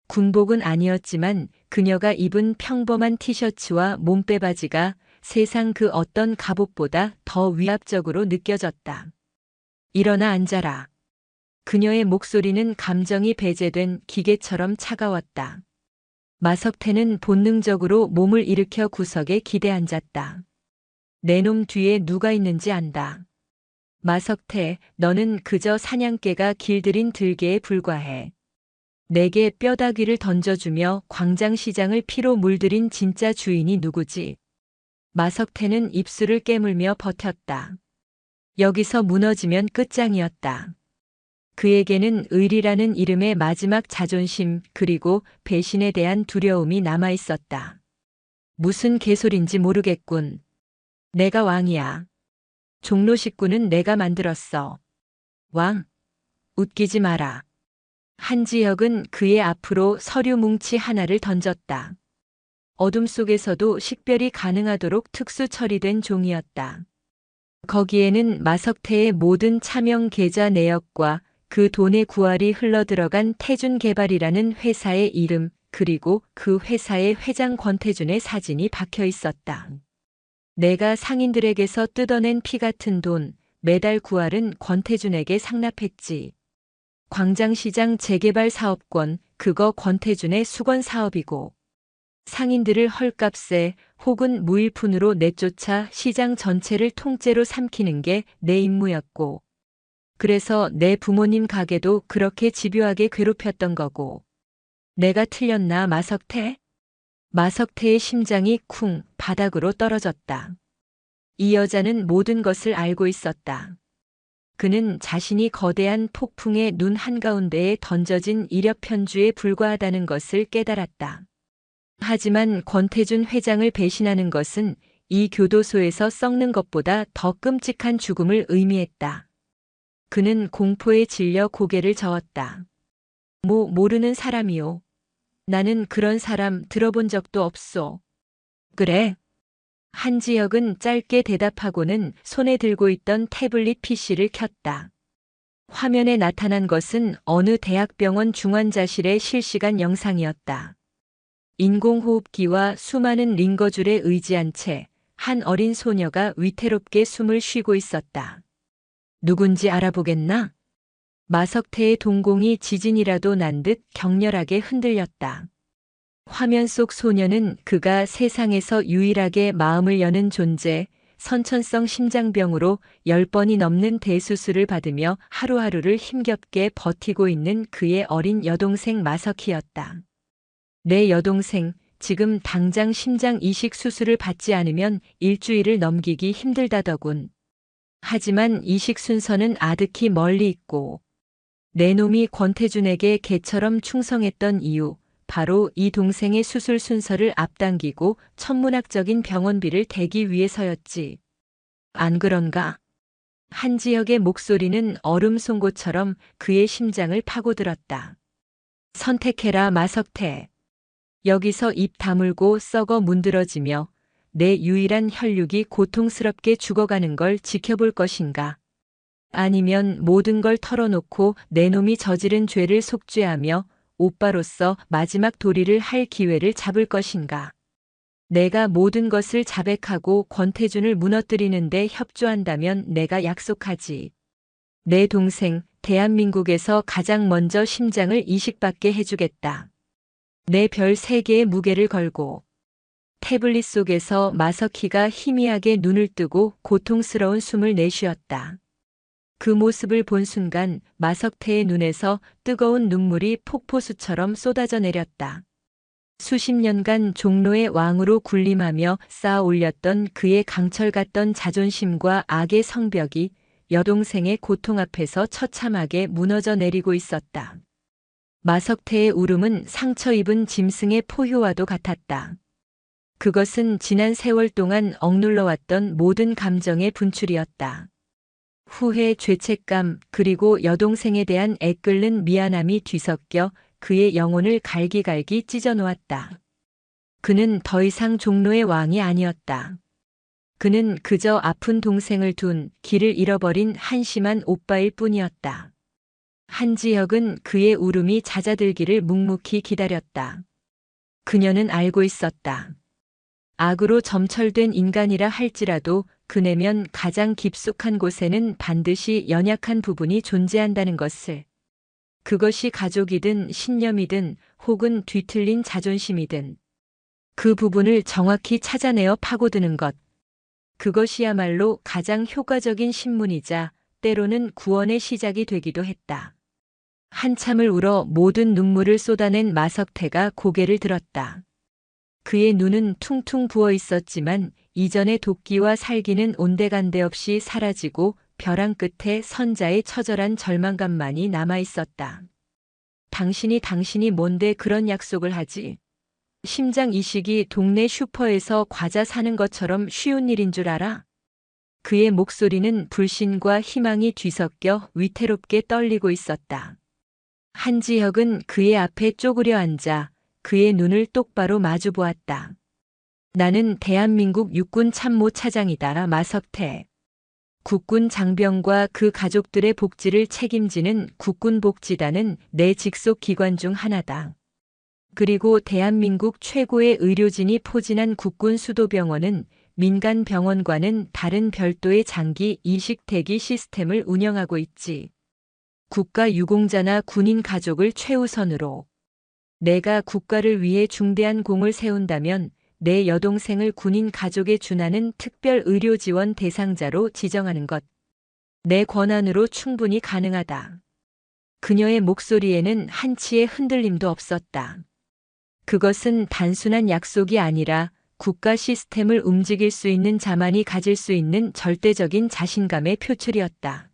군복은 아니었지만 그녀가 입은 평범한 티셔츠와 몸빼바지가 세상 그 어떤 갑옷보다 더 위압적으로 느껴졌다. 일어나 앉아라. 그녀의 목소리는 감정이 배제된 기계처럼 차가웠다. 마석태는 본능적으로 몸을 일으켜 구석에 기대앉았다. 내 놈 뒤에 누가 있는지 안다. 마석태, 너는 그저 사냥개가 길들인 들개에 불과해. 내게 뼈다귀를 던져주며 광장시장을 피로 물들인 진짜 주인이 누구지? 마석태는 입술을 깨물며 버텼다. 여기서 무너지면 끝장이었다. 그에게는 의리라는 이름의 마지막 자존심 그리고 배신에 대한 두려움이 남아 있었다. 무슨 개소린지 모르겠군. 내가 왕이야. 종로 식구는 내가 만들었어. 왕? 웃기지 마라. 한지혁은 그의 앞으로 서류 뭉치 하나를 던졌다. 어둠 속에서도 식별이 가능하도록 특수 처리된 종이었다. 거기에는 마석태의 모든 차명 계좌 내역과 그 돈의 구할이 흘러들어간 태준개발이라는 회사의 이름, 그리고 그 회사의 회장 권태준의 사진이 박혀 있었다. 내가 상인들에게서 뜯어낸 피 같은 돈, 매달 구할은 권태준에게 상납했지. 광장시장 재개발 사업권, 그거 권태준의 수건 사업이고. 상인들을 헐값에 혹은 무일푼으로 내쫓아 시장 전체를 통째로 삼키는 게 내 임무였고. 그래서 내 부모님 가게도 그렇게 집요하게 괴롭혔던 거고. 내가 틀렸나, 마석태? 마석태의 심장이 쿵 바닥으로 떨어졌다. 이 여자는 모든 것을 알고 있었다. 그는 자신이 거대한 폭풍의 눈 한가운데에 던져진 이력편주에 불과하다는 것을 깨달았다. 하지만 권태준 회장을 배신하는 것은 이 교도소에서 썩는 것보다 더 끔찍한 죽음을 의미했다. 그는 공포에 질려 고개를 저었다. 모르는 사람이요. 나는 그런 사람 들어본 적도 없소. 그래? 한지혁은 짧게 대답하고는 손에 들고 있던 태블릿 PC를 켰다. 화면에 나타난 것은 어느 대학병원 중환자실의 실시간 영상이었다. 인공호흡기와 수많은 링거줄에 의지한 채 한 어린 소녀가 위태롭게 숨을 쉬고 있었다. 누군지 알아보겠나? 마석태의 동공이 지진이라도 난 듯 격렬하게 흔들렸다. 화면 속 소녀는 그가 세상에서 유일하게 마음을 여는 존재, 선천성 심장병으로 10번이 넘는 대수술을 받으며 하루하루를 힘겹게 버티고 있는 그의 어린 여동생 마석희였다. 내 여동생, 지금 당장 심장 이식 수술을 받지 않으면 일주일을 넘기기 힘들다더군. 하지만 이식 순서는 아득히 멀리 있고, 내 놈이 권태준에게 개처럼 충성했던 이유, 바로 이 동생의 수술 순서를 앞당기고 천문학적인 병원비를 대기 위해서였지. 안 그런가? 한지혁의 목소리는 얼음 송곳처럼 그의 심장을 파고들었다. 선택해라, 마석태. 여기서 입 다물고 썩어 문드러지며 내 유일한 혈육이 고통스럽게 죽어가는 걸 지켜볼 것인가? 아니면 모든 걸 털어놓고 내 놈이 저지른 죄를 속죄하며 오빠로서 마지막 도리를 할 기회를 잡을 것인가? 내가 모든 것을 자백하고 권태준을 무너뜨리는데 협조한다면 내가 약속하지. 내 동생, 대한민국에서 가장 먼저 심장을 이식받게 해주겠다. 내 별 3개의 무게를 걸고. 태블릿 속에서 마석희가 희미하게 눈을 뜨고 고통스러운 숨을 내쉬었다. 그 모습을 본 순간 마석태의 눈에서 뜨거운 눈물이 폭포수처럼 쏟아져 내렸다. 수십 년간 종로의 왕으로 군림하며 쌓아 올렸던 그의 강철 같던 자존심과 악의 성벽이 여동생의 고통 앞에서 처참하게 무너져 내리고 있었다. 마석태의 울음은 상처 입은 짐승의 포효와도 같았다. 그것은 지난 세월 동안 억눌러왔던 모든 감정의 분출이었다. 후회, 죄책감, 그리고 여동생에 대한 애끓는 미안함이 뒤섞여 그의 영혼을 갈기갈기 찢어놓았다. 그는 더 이상 종로의 왕이 아니었다. 그는 그저 아픈 동생을 둔 길을 잃어버린 한심한 오빠일 뿐이었다. 한지혁은 그의 울음이 잦아들기를 묵묵히 기다렸다. 그녀는 알고 있었다. 악으로 점철된 인간이라 할지라도 그 내면 가장 깊숙한 곳에는 반드시 연약한 부분이 존재한다는 것을. 그것이 가족이든 신념이든 혹은 뒤틀린 자존심이든 그 부분을 정확히 찾아내어 파고드는 것. 그것이야말로 가장 효과적인 신문이자 때로는 구원의 시작이 되기도 했다. 한참을 울어 모든 눈물을 쏟아낸 마석태가 고개를 들었다. 그의 눈은 퉁퉁 부어 있었지만 이전의 도끼와 살기는 온데간데 없이 사라지고 벼랑 끝에 선자의 처절한 절망감만이 남아 있었다. 당신이 뭔데 그런 약속을 하지? 심장 이식이 동네 슈퍼에서 과자 사는 것처럼 쉬운 일인 줄 알아? 그의 목소리는 불신과 희망이 뒤섞여 위태롭게 떨리고 있었다. 한지혁은 그의 앞에 쪼그려 앉아 그의 눈을 똑바로 마주 보았다. 나는 대한민국 육군 참모 차장이다, 마석태. 국군 장병과 그 가족들의 복지를 책임지는 국군복지단은 내 직속 기관 중 하나다. 그리고 대한민국 최고의 의료진이 포진한 국군 수도병원은 민간 병원과는 다른 별도의 장기 이식 대기 시스템을 운영하고 있지. 국가 유공자나 군인 가족을 최우선으로. 내가 국가를 위해 중대한 공을 세운다면 내 여동생을 군인 가족에 준하는 특별 의료 지원 대상자로 지정하는 것. 내 권한으로 충분히 가능하다. 그녀의 목소리에는 한치의 흔들림도 없었다. 그것은 단순한 약속이 아니라 국가 시스템을 움직일 수 있는 자만이 가질 수 있는 절대적인 자신감의 표출이었다.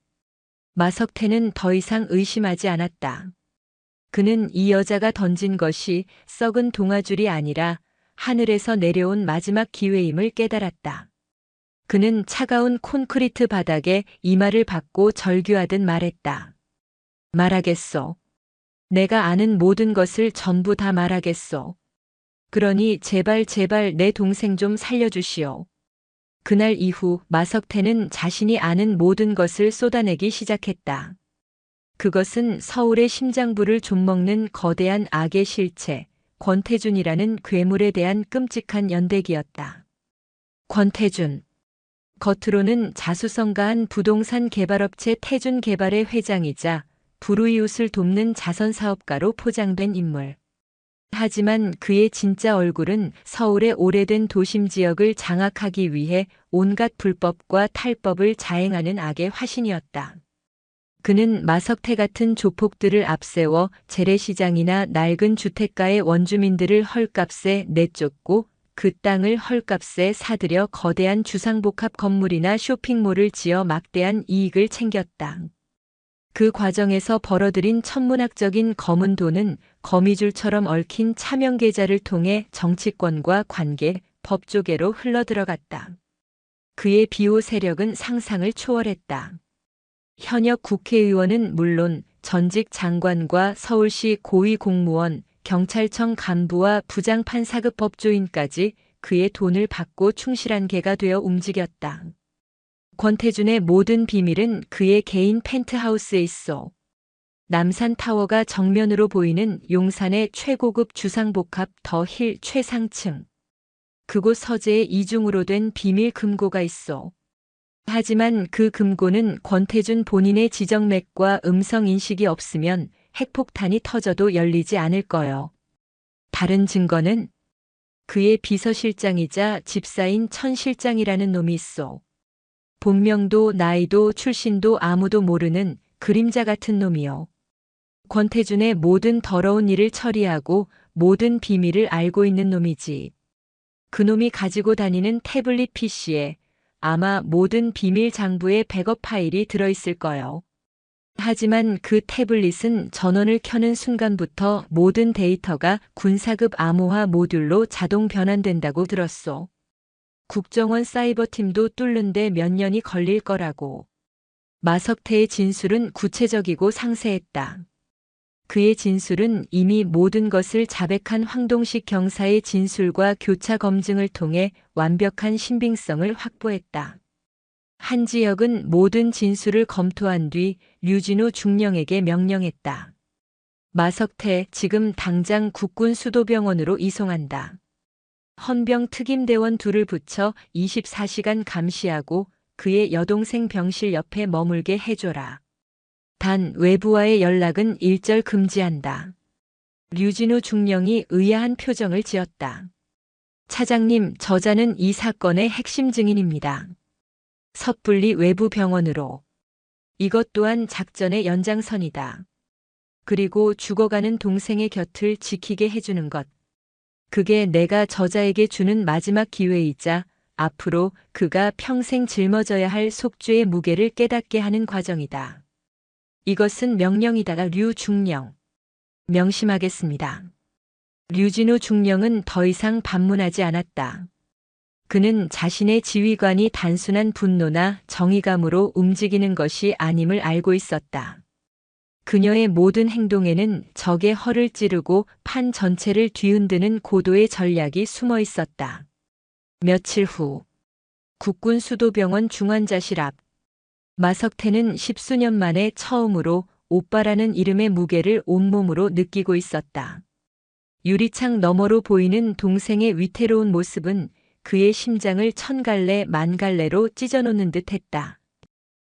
마석태는 더 이상 의심하지 않았다. 그는 이 여자가 던진 것이 썩은 동아줄이 아니라 하늘에서 내려온 마지막 기회임을 깨달았다. 그는 차가운 콘크리트 바닥에 이마를 박고 절규하듯 말했다. 말하겠소. 내가 아는 모든 것을 전부 다 말하겠소. 그러니 제발 내 동생 좀 살려주시오. 그날 이후 마석태는 자신이 아는 모든 것을 쏟아내기 시작했다. 그것은 서울의 심장부를 좀먹는 거대한 악의 실체, 권태준이라는 괴물에 대한 끔찍한 연대기였다. 권태준. 겉으로는 자수성가한 부동산 개발업체 태준개발의 회장이자 불우이웃을 돕는 자선사업가로 포장된 인물. 하지만 그의 진짜 얼굴은 서울의 오래된 도심 지역을 장악하기 위해 온갖 불법과 탈법을 자행하는 악의 화신이었다. 그는 마석태 같은 조폭들을 앞세워 재래시장이나 낡은 주택가의 원주민들을 헐값에 내쫓고 그 땅을 헐값에 사들여 거대한 주상복합 건물이나 쇼핑몰을 지어 막대한 이익을 챙겼다. 그 과정에서 벌어들인 천문학적인 검은 돈은 거미줄처럼 얽힌 차명 계좌를 통해 정치권과 관계, 법조계로 흘러들어갔다. 그의 비호 세력은 상상을 초월했다. 현역 국회의원은 물론 전직 장관과 서울시 고위 공무원, 경찰청 간부와 부장판사급 법조인까지 그의 돈을 받고 충실한 개가 되어 움직였다. 권태준의 모든 비밀은 그의 개인 펜트하우스에 있어. 남산타워가 정면으로 보이는 용산의 최고급 주상복합 더 힐 최상층. 그곳 서재에 이중으로 된 비밀 금고가 있어. 하지만 그 금고는 권태준 본인의 지정맥과 음성 인식이 없으면 핵폭탄이 터져도 열리지 않을 거요. 다른 증거는 그의 비서실장이자 집사인 천 실장이라는 놈이 있어. 본명도 나이도 출신도 아무도 모르는 그림자 같은 놈이요. 권태준의 모든 더러운 일을 처리하고 모든 비밀을 알고 있는 놈이지. 그놈이 가지고 다니는 태블릿 PC에 아마 모든 비밀 장부의 백업 파일이 들어있을 거요. 하지만 그 태블릿은 전원을 켜는 순간부터 모든 데이터가 군사급 암호화 모듈로 자동 변환된다고 들었소. 국정원 사이버팀도 뚫는데 몇 년이 걸릴 거라고. 마석태의 진술은 구체적이고 상세했다. 그의 진술은 이미 모든 것을 자백한 황동식 경사의 진술과 교차 검증을 통해 완벽한 신빙성을 확보했다. 한지혁은 모든 진술을 검토한 뒤 류진우 중령에게 명령했다. 마석태 지금 당장 국군수도병원으로 이송한다. 헌병 특임대원 둘을 붙여 24시간 감시하고 그의 여동생 병실 옆에 머물게 해줘라. 단 외부와의 연락은 일절 금지한다. 류진우 중령이 의아한 표정을 지었다. 차장님, 저자는 이 사건의 핵심 증인입니다. 섣불리 외부 병원으로. 이것 또한 작전의 연장선이다. 그리고 죽어가는 동생의 곁을 지키게 해주는 것. 그게 내가 저자에게 주는 마지막 기회이자 앞으로 그가 평생 짊어져야 할 속죄의 무게를 깨닫게 하는 과정이다. 이것은 명령이다. 류 중령. 명심하겠습니다. 류진우 중령은 더 이상 반문하지 않았다. 그는 자신의 지휘관이 단순한 분노나 정의감으로 움직이는 것이 아님을 알고 있었다. 그녀의 모든 행동에는 적의 허를 찌르고 판 전체를 뒤흔드는 고도의 전략이 숨어 있었다. 며칠 후 국군수도병원 중환자실 앞. 마석태는 10수년 만에 처음으로 오빠라는 이름의 무게를 온몸으로 느끼고 있었다. 유리창 너머로 보이는 동생의 위태로운 모습은 그의 심장을 천갈래 만갈래로 찢어놓는 듯 했다.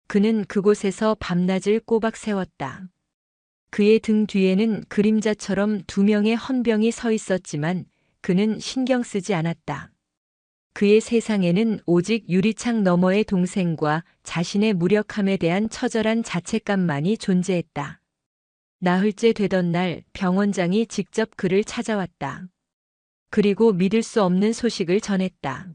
그는 그곳에서 밤낮을 꼬박 세웠다. 그의 등 뒤에는 그림자처럼 2명의 헌병이 서 있었지만 그는 신경 쓰지 않았다. 그의 세상에는 오직 유리창 너머의 동생과 자신의 무력함에 대한 처절한 자책감만이 존재했다. 나흘째 되던 날 병원장이 직접 그를 찾아왔다. 그리고 믿을 수 없는 소식을 전했다.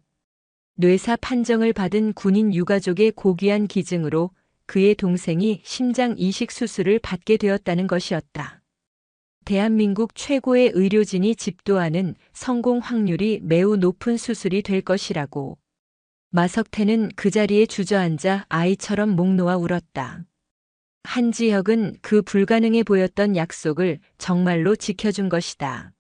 뇌사 판정을 받은 군인 유가족의 고귀한 기증으로 그의 동생이 심장 이식 수술을 받게 되었다는 것이었다. 대한민국 최고의 의료진이 집도하는 성공 확률이 매우 높은 수술이 될 것이라고. 마석태는 그 자리에 주저앉아 아이처럼 목 놓아 울었다. 한지혁은 그 불가능해 보였던 약속을 정말로 지켜준 것이다.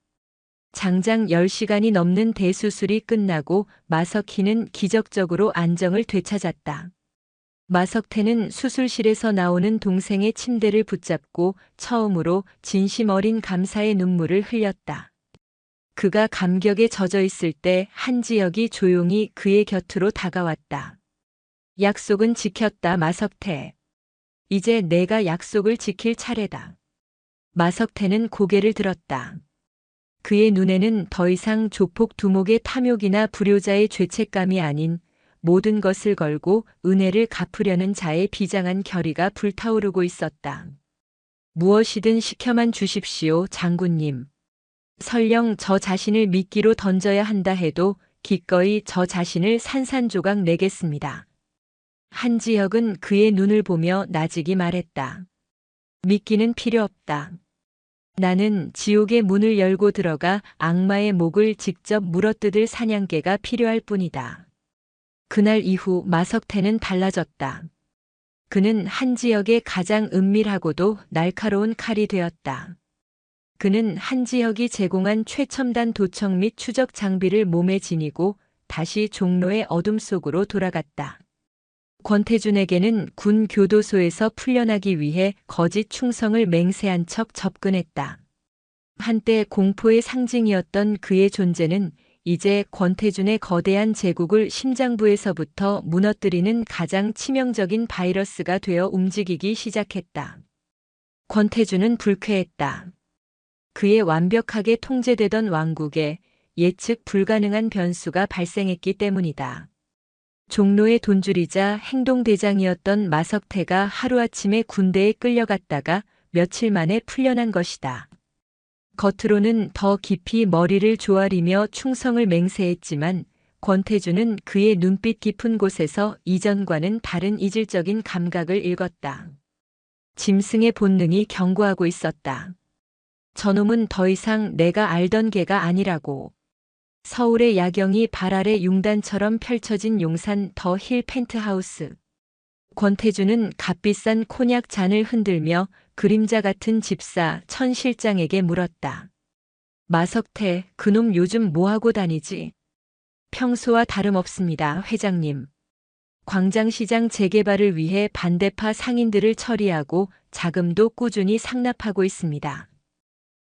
장장 10시간이 넘는 대수술이 끝나고 마석희는 기적적으로 안정을 되찾았다. 마석태는 수술실에서 나오는 동생의 침대를 붙잡고 처음으로 진심 어린 감사의 눈물을 흘렸다. 그가 감격에 젖어 있을 때 한지혁이 조용히 그의 곁으로 다가왔다. 약속은 지켰다, 마석태. 이제 내가 약속을 지킬 차례다. 마석태는 고개를 들었다. 그의 눈에는 더 이상 조폭 두목의 탐욕이나 불효자의 죄책감이 아닌 모든 것을 걸고 은혜를 갚으려는 자의 비장한 결의가 불타오르고 있었다. 무엇이든 시켜만 주십시오, 장군님. 설령 저 자신을 미끼로 던져야 한다 해도 기꺼이 저 자신을 산산조각 내겠습니다. 한지혁은 그의 눈을 보며 나직이 말했다. 미끼는 필요 없다. 나는 지옥의 문을 열고 들어가 악마의 목을 직접 물어뜯을 사냥개가 필요할 뿐이다. 그날 이후 마석태는 달라졌다. 그는 한지혁의 가장 은밀하고도 날카로운 칼이 되었다. 그는 한지혁이 제공한 최첨단 도청 및 추적 장비를 몸에 지니고 다시 종로의 어둠 속으로 돌아갔다. 권태준에게는 군 교도소에서 풀려나기 위해 거짓 충성을 맹세한 척 접근했다. 한때 공포의 상징이었던 그의 존재는 이제 권태준의 거대한 제국을 심장부에서부터 무너뜨리는 가장 치명적인 바이러스가 되어 움직이기 시작했다. 권태준은 불쾌했다. 그의 완벽하게 통제되던 왕국에 예측 불가능한 변수가 발생했기 때문이다. 종로의 돈줄이자 행동대장이었던 마석태가 하루아침에 군대에 끌려갔다가 며칠 만에 풀려난 것이다. 겉으로는 더 깊이 머리를 조아리며 충성을 맹세했지만 권태주는 그의 눈빛 깊은 곳에서 이전과는 다른 이질적인 감각을 읽었다. 짐승의 본능이 경고하고 있었다. 저놈은 더 이상 내가 알던 개가 아니라고. 서울의 야경이 발 아래 융단처럼 펼쳐진 용산 더 힐 펜트하우스. 권태주는 값비싼 코냑 잔을 흔들며 그림자 같은 집사 천 실장에게 물었다. 마석태, 그놈 요즘 뭐하고 다니지? 평소와 다름없습니다, 회장님. 광장시장 재개발을 위해 반대파 상인들을 처리하고 자금도 꾸준히 상납하고 있습니다.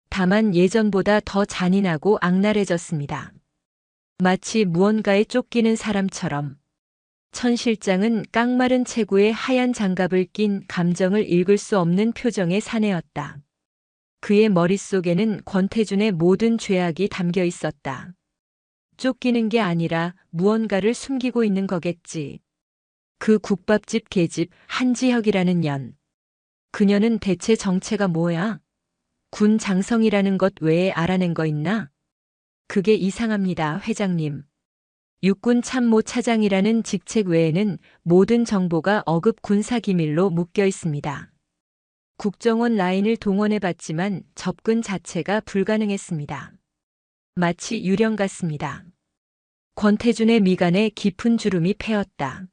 다만 예전보다 더 잔인하고 악랄해졌습니다. 마치 무언가에 쫓기는 사람처럼. 천 실장은 깡마른 체구에 하얀 장갑을 낀 감정을 읽을 수 없는 표정의 사내였다. 그의 머릿속에는 권태준의 모든 죄악이 담겨 있었다. 쫓기는 게 아니라 무언가를 숨기고 있는 거겠지. 그 국밥집 계집 한지혁이라는 년. 그녀는 대체 정체가 뭐야? 군 장성이라는 것 외에 알아낸 거 있나? 그게 이상합니다, 회장님. 육군 참모 차장이라는 직책 외에는 모든 정보가 어급 군사 기밀로 묶여 있습니다. 국정원 라인을 동원해봤지만 접근 자체가 불가능했습니다. 마치 유령 같습니다. 권태준의 미간에 깊은 주름이 패었다.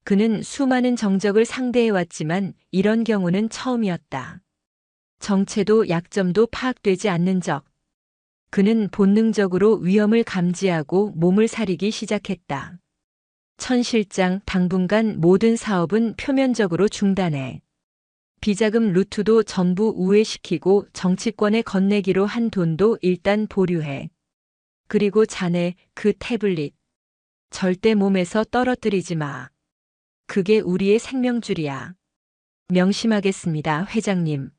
그는 수많은 정적을 상대해왔지만 이런 경우는 처음이었다. 정체도 약점도 파악되지 않는 적. 그는 본능적으로 위험을 감지하고 몸을 사리기 시작했다. 천 실장, 당분간 모든 사업은 표면적으로 중단해. 비자금 루트도 전부 우회시키고 정치권에 건네기로 한 돈도 일단 보류해. 그리고 자네, 그 태블릿. 절대 몸에서 떨어뜨리지 마. 그게 우리의 생명줄이야. 명심하겠습니다, 회장님.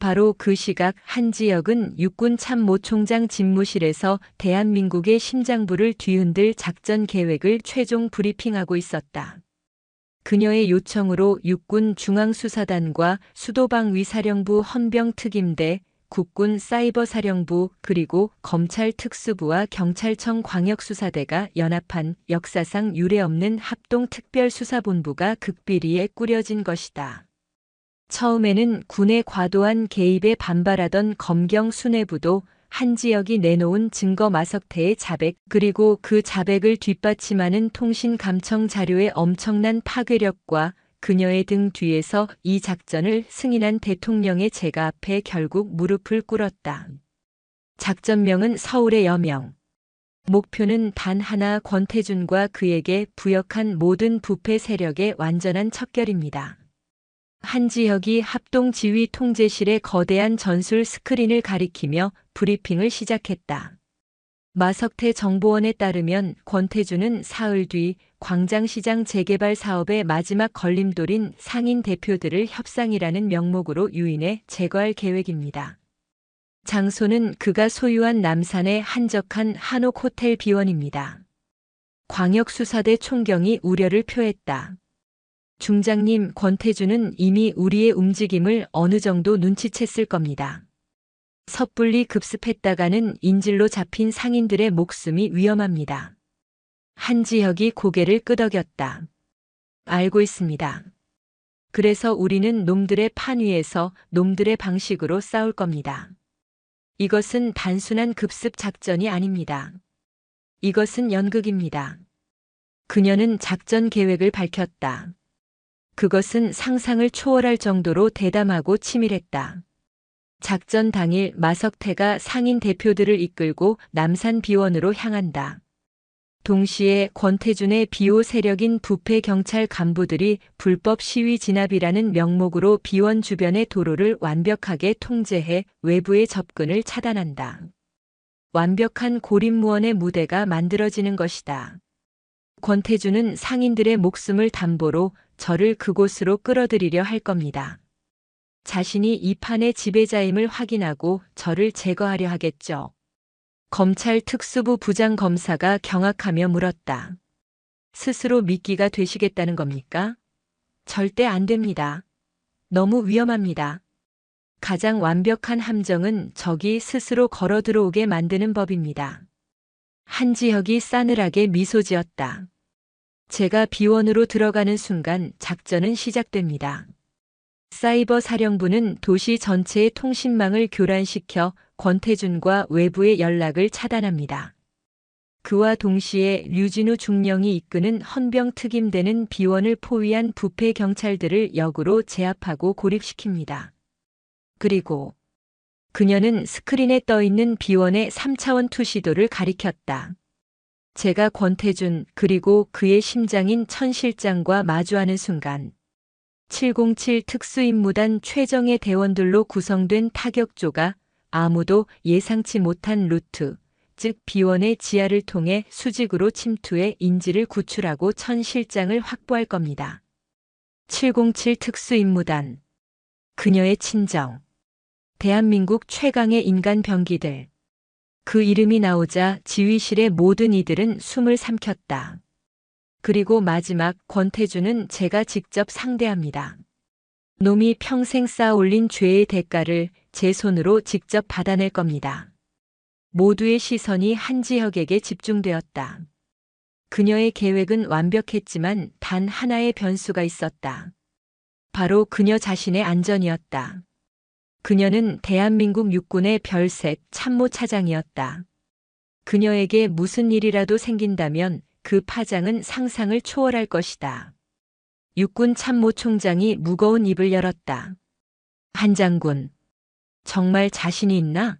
바로 그 시각 한지혁은 육군 참모총장 집무실에서 대한민국의 심장부를 뒤흔들 작전 계획을 최종 브리핑하고 있었다. 그녀의 요청으로 육군 중앙수사단과 수도방위사령부 헌병특임대, 국군 사이버사령부 그리고 검찰 특수부와 경찰청 광역수사대가 연합한 역사상 유례없는 합동특별수사본부가 극비리에 꾸려진 것이다. 처음에는 군의 과도한 개입에 반발하던 검경 수뇌부도 한지혁이 내놓은 증거 마석태의 자백 그리고 그 자백을 뒷받침하는 통신 감청 자료의 엄청난 파괴력과 그녀의 등 뒤에서 이 작전을 승인한 대통령의 제가 앞에 결국 무릎을 꿇었다. 작전명은 서울의 여명. 목표는 단 하나, 권태준과 그에게 부역한 모든 부패 세력의 완전한 척결입니다. 한지혁이 합동지휘 통제실의 거대한 전술 스크린을 가리키며 브리핑을 시작했다. 마석태 정보원에 따르면 권태준은 사흘 뒤 광장시장 재개발 사업의 마지막 걸림돌인 상인 대표들을 협상이라는 명목으로 유인해 제거할 계획입니다. 장소는 그가 소유한 남산의 한적한 한옥 호텔 비원입니다. 광역수사대 총경이 우려를 표했다. 중장님, 권태준은 이미 우리의 움직임을 어느 정도 눈치챘을 겁니다. 섣불리 급습했다가는 인질로 잡힌 상인들의 목숨이 위험합니다. 한지혁이 고개를 끄덕였다. 알고 있습니다. 그래서 우리는 놈들의 판 위에서 놈들의 방식으로 싸울 겁니다. 이것은 단순한 급습 작전이 아닙니다. 이것은 연극입니다. 그녀는 작전 계획을 밝혔다. 그것은 상상을 초월할 정도로 대담하고 치밀했다. 작전 당일 마석태가 상인 대표들을 이끌고 남산 비원으로 향한다. 동시에 권태준의 비호 세력인 부패 경찰 간부들이 불법 시위 진압이라는 명목으로 비원 주변의 도로를 완벽하게 통제해 외부의 접근을 차단한다. 완벽한 고립무원의 무대가 만들어지는 것이다. 권태준은 상인들의 목숨을 담보로 저를 그곳으로 끌어들이려 할 겁니다. 자신이 이 판의 지배자임을 확인하고 저를 제거하려 하겠죠. 검찰 특수부 부장검사가 경악하며 물었다. 스스로 미끼가 되시겠다는 겁니까? 절대 안 됩니다. 너무 위험합니다. 가장 완벽한 함정은 적이 스스로 걸어 들어오게 만드는 법입니다. 한지혁이 싸늘하게 미소 지었다. 제가 비원으로 들어가는 순간 작전은 시작됩니다. 사이버 사령부는 도시 전체의 통신망을 교란시켜 권태준과 외부의 연락을 차단합니다. 그와 동시에 류진우 중령이 이끄는 헌병 특임대는 비원을 포위한 부패 경찰들을 역으로 제압하고 고립시킵니다. 그리고 그녀는 스크린에 떠있는 비원의 3차원 투시도를 가리켰다. 제가 권태준 그리고 그의 심장인 천 실장과 마주하는 순간 707 특수임무단 최정예 대원들로 구성된 타격조가 아무도 예상치 못한 루트, 즉 비원의 지하를 통해 수직으로 침투해 인지를 구출하고 천 실장을 확보할 겁니다. 707 특수임무단, 그녀의 친정, 대한민국 최강의 인간 병기들. 그 이름이 나오자 지휘실의 모든 이들은 숨을 삼켰다. 그리고 마지막 권태준은 제가 직접 상대합니다. 놈이 평생 쌓아 올린 죄의 대가를 제 손으로 직접 받아낼 겁니다. 모두의 시선이 한지혁에게 집중되었다. 그녀의 계획은 완벽했지만 단 하나의 변수가 있었다. 바로 그녀 자신의 안전이었다. 그녀는 대한민국 육군의 별셋 참모차장이었다. 그녀에게 무슨 일이라도 생긴다면 그 파장은 상상을 초월할 것이다. 육군 참모총장이 무거운 입을 열었다. 한 장군, 정말 자신이 있나?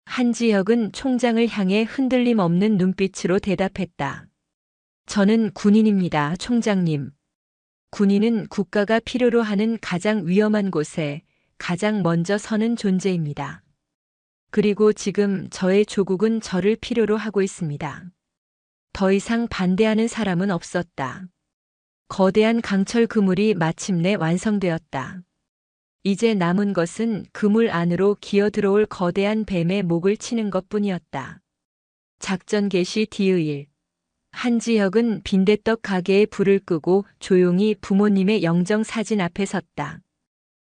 한지혁은 총장을 향해 흔들림 없는 눈빛으로 대답했다. 저는 군인입니다, 총장님. 군인은 국가가 필요로 하는 가장 위험한 곳에 가장 먼저 서는 존재입니다. 그리고 지금 저의 조국은 저를 필요로 하고 있습니다. 더 이상 반대하는 사람은 없었다. 거대한 강철 그물이 마침내 완성되었다. 이제 남은 것은 그물 안으로 기어 들어올 거대한 뱀의 목을 치는 것뿐이었다. 작전 개시 뒤의 한지혁은 빈대떡 가게에 불을 끄고 조용히 부모님의 영정사진 앞에 섰다.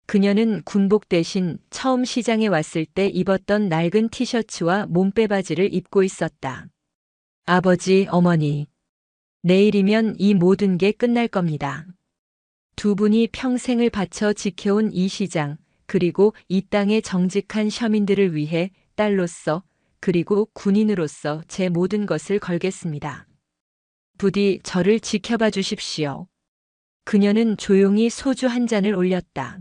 그녀는 군복 대신 처음 시장에 왔을 때 입었던 낡은 티셔츠와 몸빼바지를 입고 있었다. 아버지, 어머니. 내일이면 이 모든 게 끝날 겁니다. 두 분이 평생을 바쳐 지켜온 이 시장, 그리고 이 땅의 정직한 서민들을 위해 딸로서, 그리고 군인으로서 제 모든 것을 걸겠습니다. 부디 저를 지켜봐 주십시오. 그녀는 조용히 소주 한 잔을 올렸다.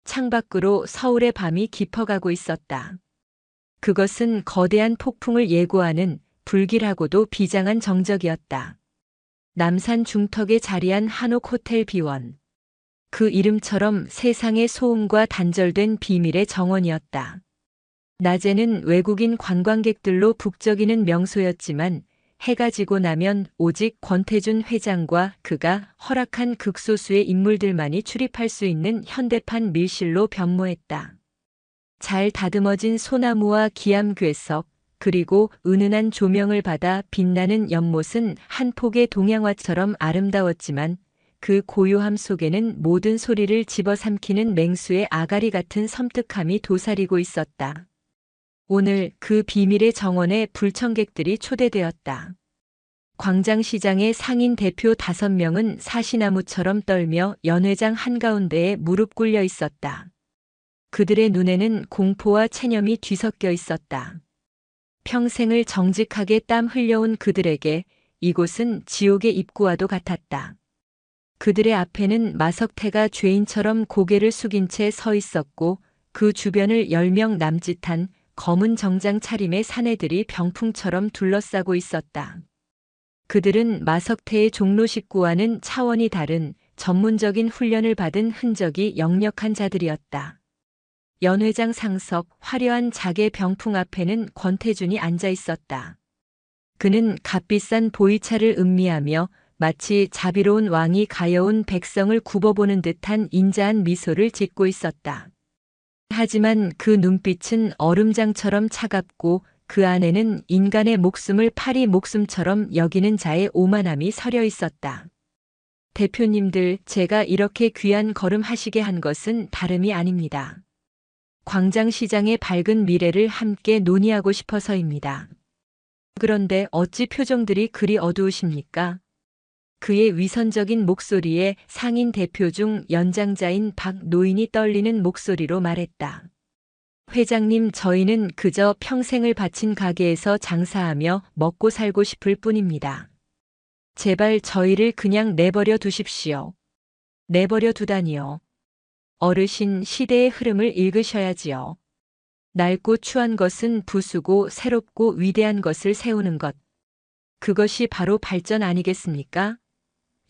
창밖으로 서울의 밤이 깊어가고 있었다. 그것은 거대한 폭풍을 예고하는 불길하고도 비장한 정적이었다. 남산 중턱에 자리한 한옥 호텔 비원. 그 이름처럼 세상의 소음과 단절된 비밀의 정원이었다. 낮에는 외국인 관광객들로 북적이는 명소였지만 해가 지고 나면 오직 권태준 회장과 그가 허락한 극소수의 인물들만이 출입할 수 있는 현대판 밀실로 변모했다. 잘 다듬어진 소나무와 기암괴석, 그리고 은은한 조명을 받아 빛나는 연못은 한 폭의 동양화처럼 아름다웠지만 그 고요함 속에는 모든 소리를 집어삼키는 맹수의 아가리 같은 섬뜩함이 도사리고 있었다. 오늘 그 비밀의 정원에 불청객들이 초대되었다. 광장시장의 상인 대표 5명은 사시나무처럼 떨며 연회장 한가운데에 무릎 꿇려 있었다. 그들의 눈에는 공포와 체념이 뒤섞여 있었다. 평생을 정직하게 땀 흘려온 그들에게 이곳은 지옥의 입구와도 같았다. 그들의 앞에는 마석태가 죄인처럼 고개를 숙인 채 서 있었고 그 주변을 10명 남짓한 검은 정장 차림의 사내들이 병풍처럼 둘러싸고 있었다. 그들은 마석태의 종로 식구와는 차원이 다른 전문적인 훈련을 받은 흔적이 역력한 자들이었다. 연회장 상석 화려한 자개 병풍 앞에는 권태준이 앉아 있었다. 그는 값비싼 보이차를 음미하며 마치 자비로운 왕이 가여운 백성을 굽어보는 듯한 인자한 미소를 짓고 있었다. 하지만 그 눈빛은 얼음장처럼 차갑고 그 안에는 인간의 목숨을 파리 목숨처럼 여기는 자의 오만함이 서려 있었다. 대표님들, 제가 이렇게 귀한 걸음 하시게 한 것은 다름이 아닙니다. 광장시장의 밝은 미래를 함께 논의하고 싶어서입니다. 그런데 어찌 표정들이 그리 어두우십니까? 그의 위선적인 목소리에 상인 대표 중 연장자인 박 노인이 떨리는 목소리로 말했다. 회장님, 저희는 그저 평생을 바친 가게에서 장사하며 먹고 살고 싶을 뿐입니다. 제발 저희를 그냥 내버려 두십시오. 내버려 두다니요. 어르신, 시대의 흐름을 읽으셔야지요. 낡고 추한 것은 부수고 새롭고 위대한 것을 세우는 것. 그것이 바로 발전 아니겠습니까?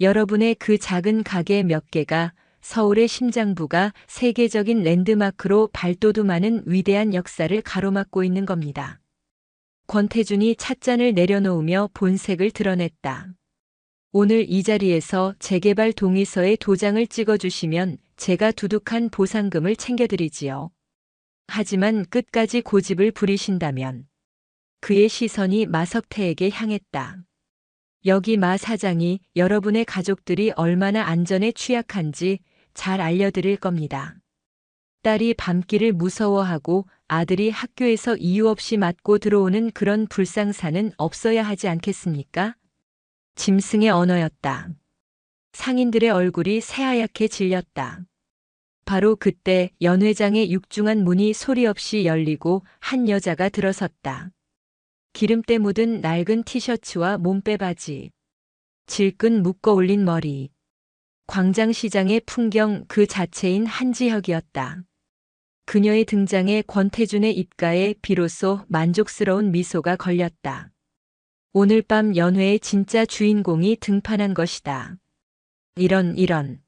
여러분의 그 작은 가게 몇 개가 서울의 심장부가 세계적인 랜드마크로 발돋움하는 위대한 역사를 가로막고 있는 겁니다. 권태준이 찻잔을 내려놓으며 본색을 드러냈다. 오늘 이 자리에서 재개발 동의서에 도장을 찍어주시면 제가 두둑한 보상금을 챙겨드리지요. 하지만 끝까지 고집을 부리신다면. 그의 시선이 마석태에게 향했다. 여기 마 사장이 여러분의 가족들이 얼마나 안전에 취약한지 잘 알려드릴 겁니다. 딸이 밤길을 무서워하고 아들이 학교에서 이유 없이 맞고 들어오는 그런 불상사는 없어야 하지 않겠습니까? 짐승의 언어였다. 상인들의 얼굴이 새하얗게 질렸다. 바로 그때 연 회장의 육중한 문이 소리 없이 열리고 한 여자가 들어섰다. 기름때 묻은 낡은 티셔츠와 몸빼바지, 질끈 묶어 올린 머리. 광장시장의 풍경 그 자체인 한지혁이었다. 그녀의 등장에 권태준의 입가에 비로소 만족스러운 미소가 걸렸다. 오늘 밤 연회의 진짜 주인공이 등판한 것이다. 이런.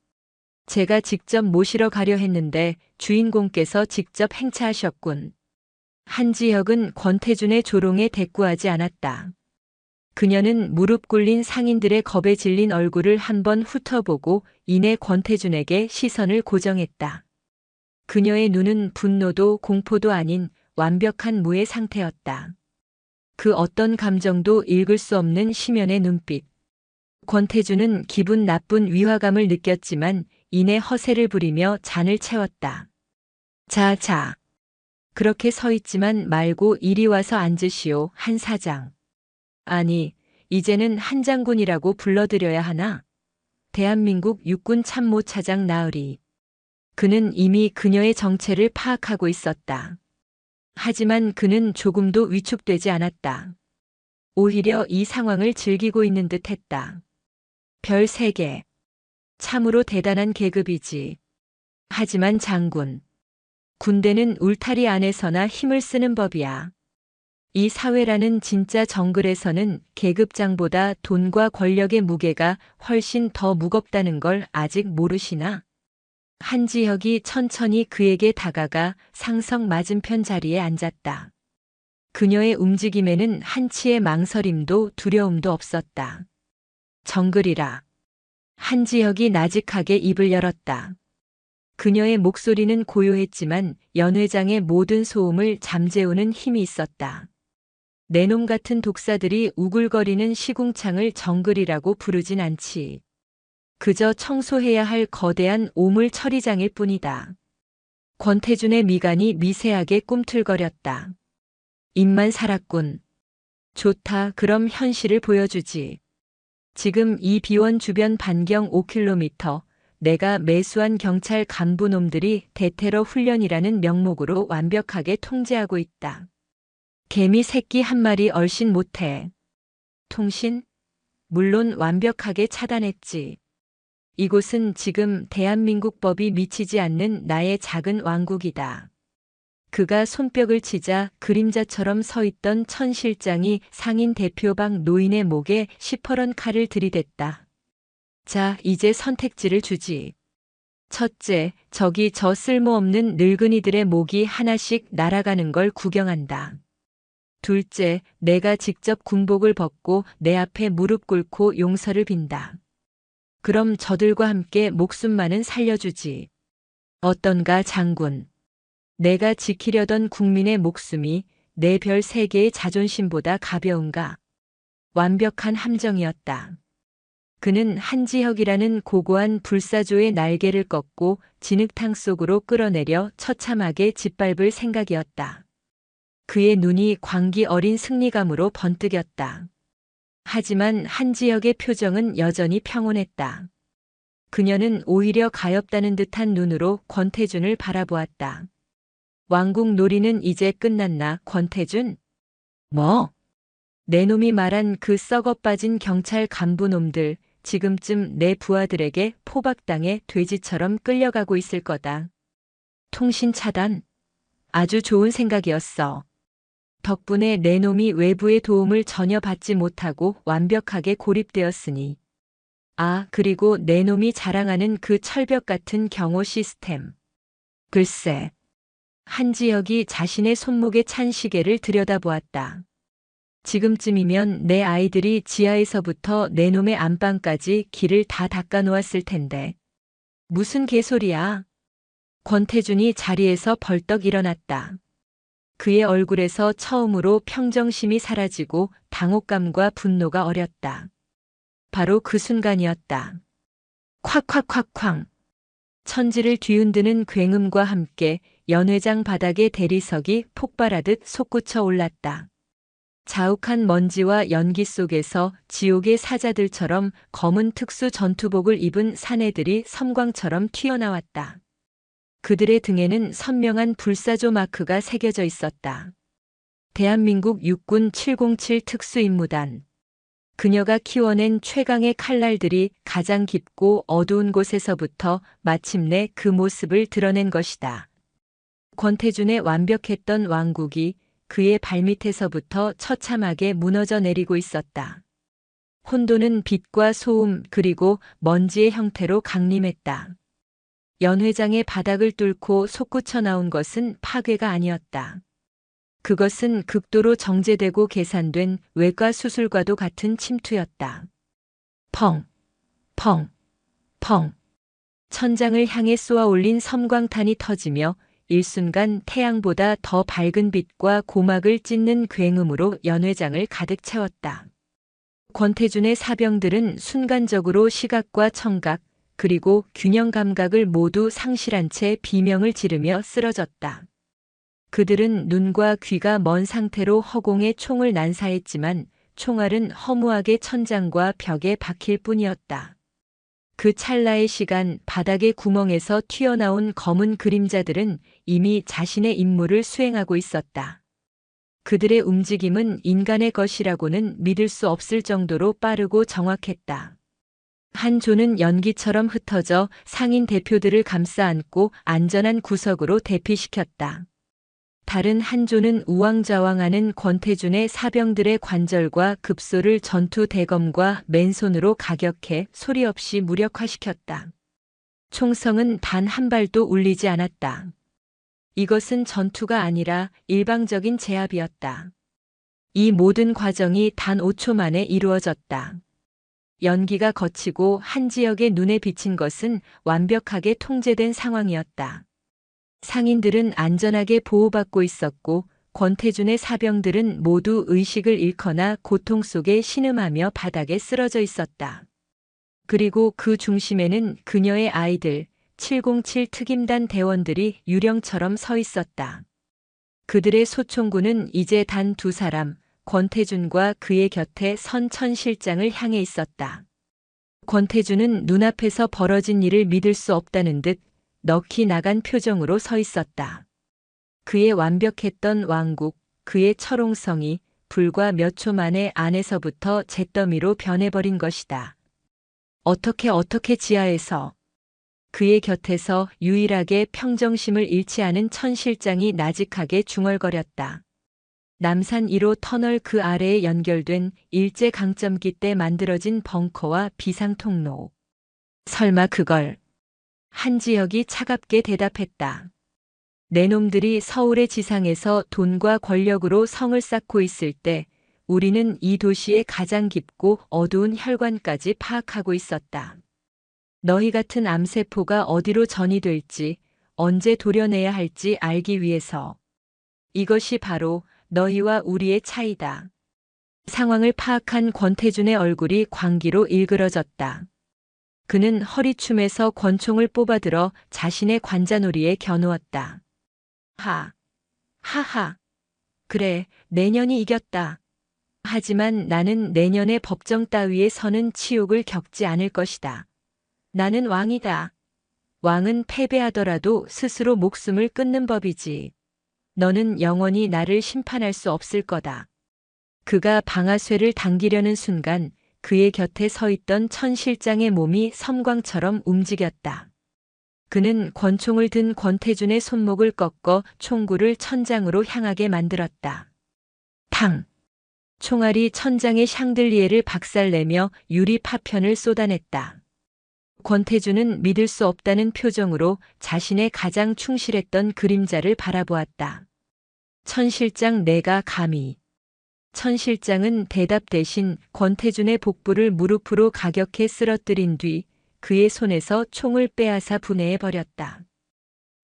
제가 직접 모시러 가려 했는데 주인공께서 직접 행차하셨군. 한지혁은 권태준의 조롱에 대꾸하지 않았다. 그녀는 무릎 꿇린 상인들의 겁에 질린 얼굴을 한번 훑어보고 이내 권태준에게 시선을 고정했다. 그녀의 눈은 분노도 공포도 아닌 완벽한 무의 상태였다. 그 어떤 감정도 읽을 수 없는 심연의 눈빛. 권태준은 기분 나쁜 위화감을 느꼈지만 이내 허세를 부리며 잔을 채웠다. 자. 그렇게 서 있지만 말고 이리 와서 앉으시오, 한 사장. 아니, 이제는 한 장군이라고 불러드려야 하나? 대한민국 육군 참모차장 나으리. 그는 이미 그녀의 정체를 파악하고 있었다. 하지만 그는 조금도 위축되지 않았다. 오히려 이 상황을 즐기고 있는 듯 했다. 별 3개. 참으로 대단한 계급이지. 하지만 장군. 군대는 울타리 안에서나 힘을 쓰는 법이야. 이 사회라는 진짜 정글에서는 계급장보다 돈과 권력의 무게가 훨씬 더 무겁다는 걸 아직 모르시나? 한지혁이 천천히 그에게 다가가 상석 맞은편 자리에 앉았다. 그녀의 움직임에는 한치의 망설임도 두려움도 없었다. 정글이라. 한지혁이 나직하게 입을 열었다. 그녀의 목소리는 고요했지만 연 회장의 모든 소음을 잠재우는 힘이 있었다. 내 놈 같은 독사들이 우글거리는 시궁창을 정글이라고 부르진 않지. 그저 청소해야 할 거대한 오물 처리장일 뿐이다. 권태준의 미간이 미세하게 꿈틀거렸다. 입만 살았군. 좋다, 그럼 현실을 보여주지. 지금 이 비원 주변 반경 5km, 내가 매수한 경찰 간부놈들이 대테러 훈련이라는 명목으로 완벽하게 통제하고 있다. 개미 새끼 한 마리 얼씬 못해. 통신? 물론 완벽하게 차단했지. 이곳은 지금 대한민국 법이 미치지 않는 나의 작은 왕국이다. 그가 손뼉을 치자 그림자처럼 서 있던 천 실장이 상인 대표방 노인의 목에 시퍼런 칼을 들이댔다. 자, 이제 선택지를 주지. 첫째, 저기 저 쓸모없는 늙은이들의 목이 하나씩 날아가는 걸 구경한다. 둘째, 내가 직접 군복을 벗고 내 앞에 무릎 꿇고 용서를 빈다. 그럼 저들과 함께 목숨만은 살려주지. 어떤가, 장군? 내가 지키려던 국민의 목숨이 내 별 3개의 자존심보다 가벼운가? 완벽한 함정이었다. 그는 한지혁이라는 고고한 불사조의 날개를 꺾고 진흙탕 속으로 끌어내려 처참하게 짓밟을 생각이었다. 그의 눈이 광기 어린 승리감으로 번뜩였다. 하지만 한지혁의 표정은 여전히 평온했다. 그녀는 오히려 가엾다는 듯한 눈으로 권태준을 바라보았다. 왕국 놀이는 이제 끝났나, 권태준? 뭐? 내 놈이 말한 그 썩어 빠진 경찰 간부놈들, 지금쯤 내 부하들에게 포박당해 돼지처럼 끌려가고 있을 거다. 통신 차단? 아주 좋은 생각이었어. 덕분에 내 놈이 외부의 도움을 전혀 받지 못하고 완벽하게 고립되었으니. 아, 그리고 내 놈이 자랑하는 그 철벽 같은 경호 시스템. 글쎄. 한지혁이 자신의 손목에 찬 시계를 들여다보았다. 지금쯤이면 내 아이들이 지하에서부터 내 놈의 안방까지 길을 다 닦아놓았을 텐데. 무슨 개소리야. 권태준이 자리에서 벌떡 일어났다. 그의 얼굴에서 처음으로 평정심이 사라지고 당혹감과 분노가 어렸다. 바로 그 순간이었다. 콱콱콱쾅. 천지를 뒤흔드는 굉음과 함께 연회장 바닥의 대리석이 폭발하듯 솟구쳐 올랐다. 자욱한 먼지와 연기 속에서 지옥의 사자들처럼 검은 특수 전투복을 입은 사내들이 섬광처럼 튀어나왔다. 그들의 등에는 선명한 불사조 마크가 새겨져 있었다. 대한민국 육군 707 특수임무단. 그녀가 키워낸 최강의 칼날들이 가장 깊고 어두운 곳에서부터 마침내 그 모습을 드러낸 것이다. 권태준의 완벽했던 왕국이 그의 발밑에서부터 처참하게 무너져 내리고 있었다. 혼돈은 빛과 소음 그리고 먼지의 형태로 강림했다. 연회장의 바닥을 뚫고 솟구쳐 나온 것은 파괴가 아니었다. 그것은 극도로 정제되고 계산된 외과 수술과도 같은 침투였다. 펑, 펑, 펑. 천장을 향해 쏘아 올린 섬광탄이 터지며 일순간 태양보다 더 밝은 빛과 고막을 찢는 굉음으로 연회장을 가득 채웠다. 권태준의 사병들은 순간적으로 시각과 청각, 그리고 균형 감각을 모두 상실한 채 비명을 지르며 쓰러졌다. 그들은 눈과 귀가 먼 상태로 허공에 총을 난사했지만 총알은 허무하게 천장과 벽에 박힐 뿐이었다. 그 찰나의 시간 바닥의 구멍에서 튀어나온 검은 그림자들은 이미 자신의 임무를 수행하고 있었다. 그들의 움직임은 인간의 것이라고는 믿을 수 없을 정도로 빠르고 정확했다. 한 조는 연기처럼 흩어져 상인 대표들을 감싸 안고 안전한 구석으로 대피시켰다. 다른 한 조는 우왕좌왕하는 권태준의 사병들의 관절과 급소를 전투 대검과 맨손으로 가격해 소리 없이 무력화시켰다. 총성은 단 한 발도 울리지 않았다. 이것은 전투가 아니라 일방적인 제압이었다. 이 모든 과정이 단 5초 만에 이루어졌다. 연기가 거치고 한지혁의 눈에 비친 것은 완벽하게 통제된 상황이었다. 상인들은 안전하게 보호받고 있었고 권태준의 사병들은 모두 의식을 잃거나 고통 속에 신음하며 바닥에 쓰러져 있었다. 그리고 그 중심에는 그녀의 아이들, 707 특임단 대원들이 유령처럼 서 있었다. 그들의 소총구는 이제 단 2사람, 권태준과 그의 곁에 선 천 실장을 향해 있었다. 권태준은 눈앞에서 벌어진 일을 믿을 수 없다는 듯 넋이 나간 표정으로 서 있었다. 그의 완벽했던 왕국, 그의 철옹성이 불과 몇 초 만에 안에서부터 잿더미로 변해버린 것이다. 어떻게 지하에서 그의 곁에서 유일하게 평정심을 잃지 않은 천 실장이 나직하게 중얼거렸다. 남산 1호 터널 그 아래에 연결된 일제 강점기 때 만들어진 벙커와 비상통로. 설마 그걸. 한지혁이 차갑게 대답했다. 내 놈들이 서울의 지상에서 돈과 권력으로 성을 쌓고 있을 때 우리는 이 도시의 가장 깊고 어두운 혈관까지 파악하고 있었다. 너희 같은 암세포가 어디로 전이될지, 언제 도려내야 할지 알기 위해서. 이것이 바로 너희와 우리의 차이다. 상황을 파악한 권태준의 얼굴이 광기로 일그러졌다. 그는 허리춤에서 권총을 뽑아들어 자신의 관자놀이에 겨누었다. 하하. 그래, 내년이 이겼다. 하지만 나는 내년에 법정 따위에 서는 치욕을 겪지 않을 것이다. 나는 왕이다. 왕은 패배하더라도 스스로 목숨을 끊는 법이지. 너는 영원히 나를 심판할 수 없을 거다. 그가 방아쇠를 당기려는 순간 그의 곁에 서 있던 천 실장의 몸이 섬광처럼 움직였다. 그는 권총을 든 권태준의 손목을 꺾어 총구를 천장으로 향하게 만들었다. 탕! 총알이 천장의 샹들리에를 박살내며 유리 파편을 쏟아냈다. 권태준은 믿을 수 없다는 표정으로 자신의 가장 충실했던 그림자를 바라보았다. 천 실장, 내가 감히. 천 실장은 대답 대신 권태준의 복부를 무릎으로 가격해 쓰러뜨린 뒤 그의 손에서 총을 빼앗아 분해해버렸다.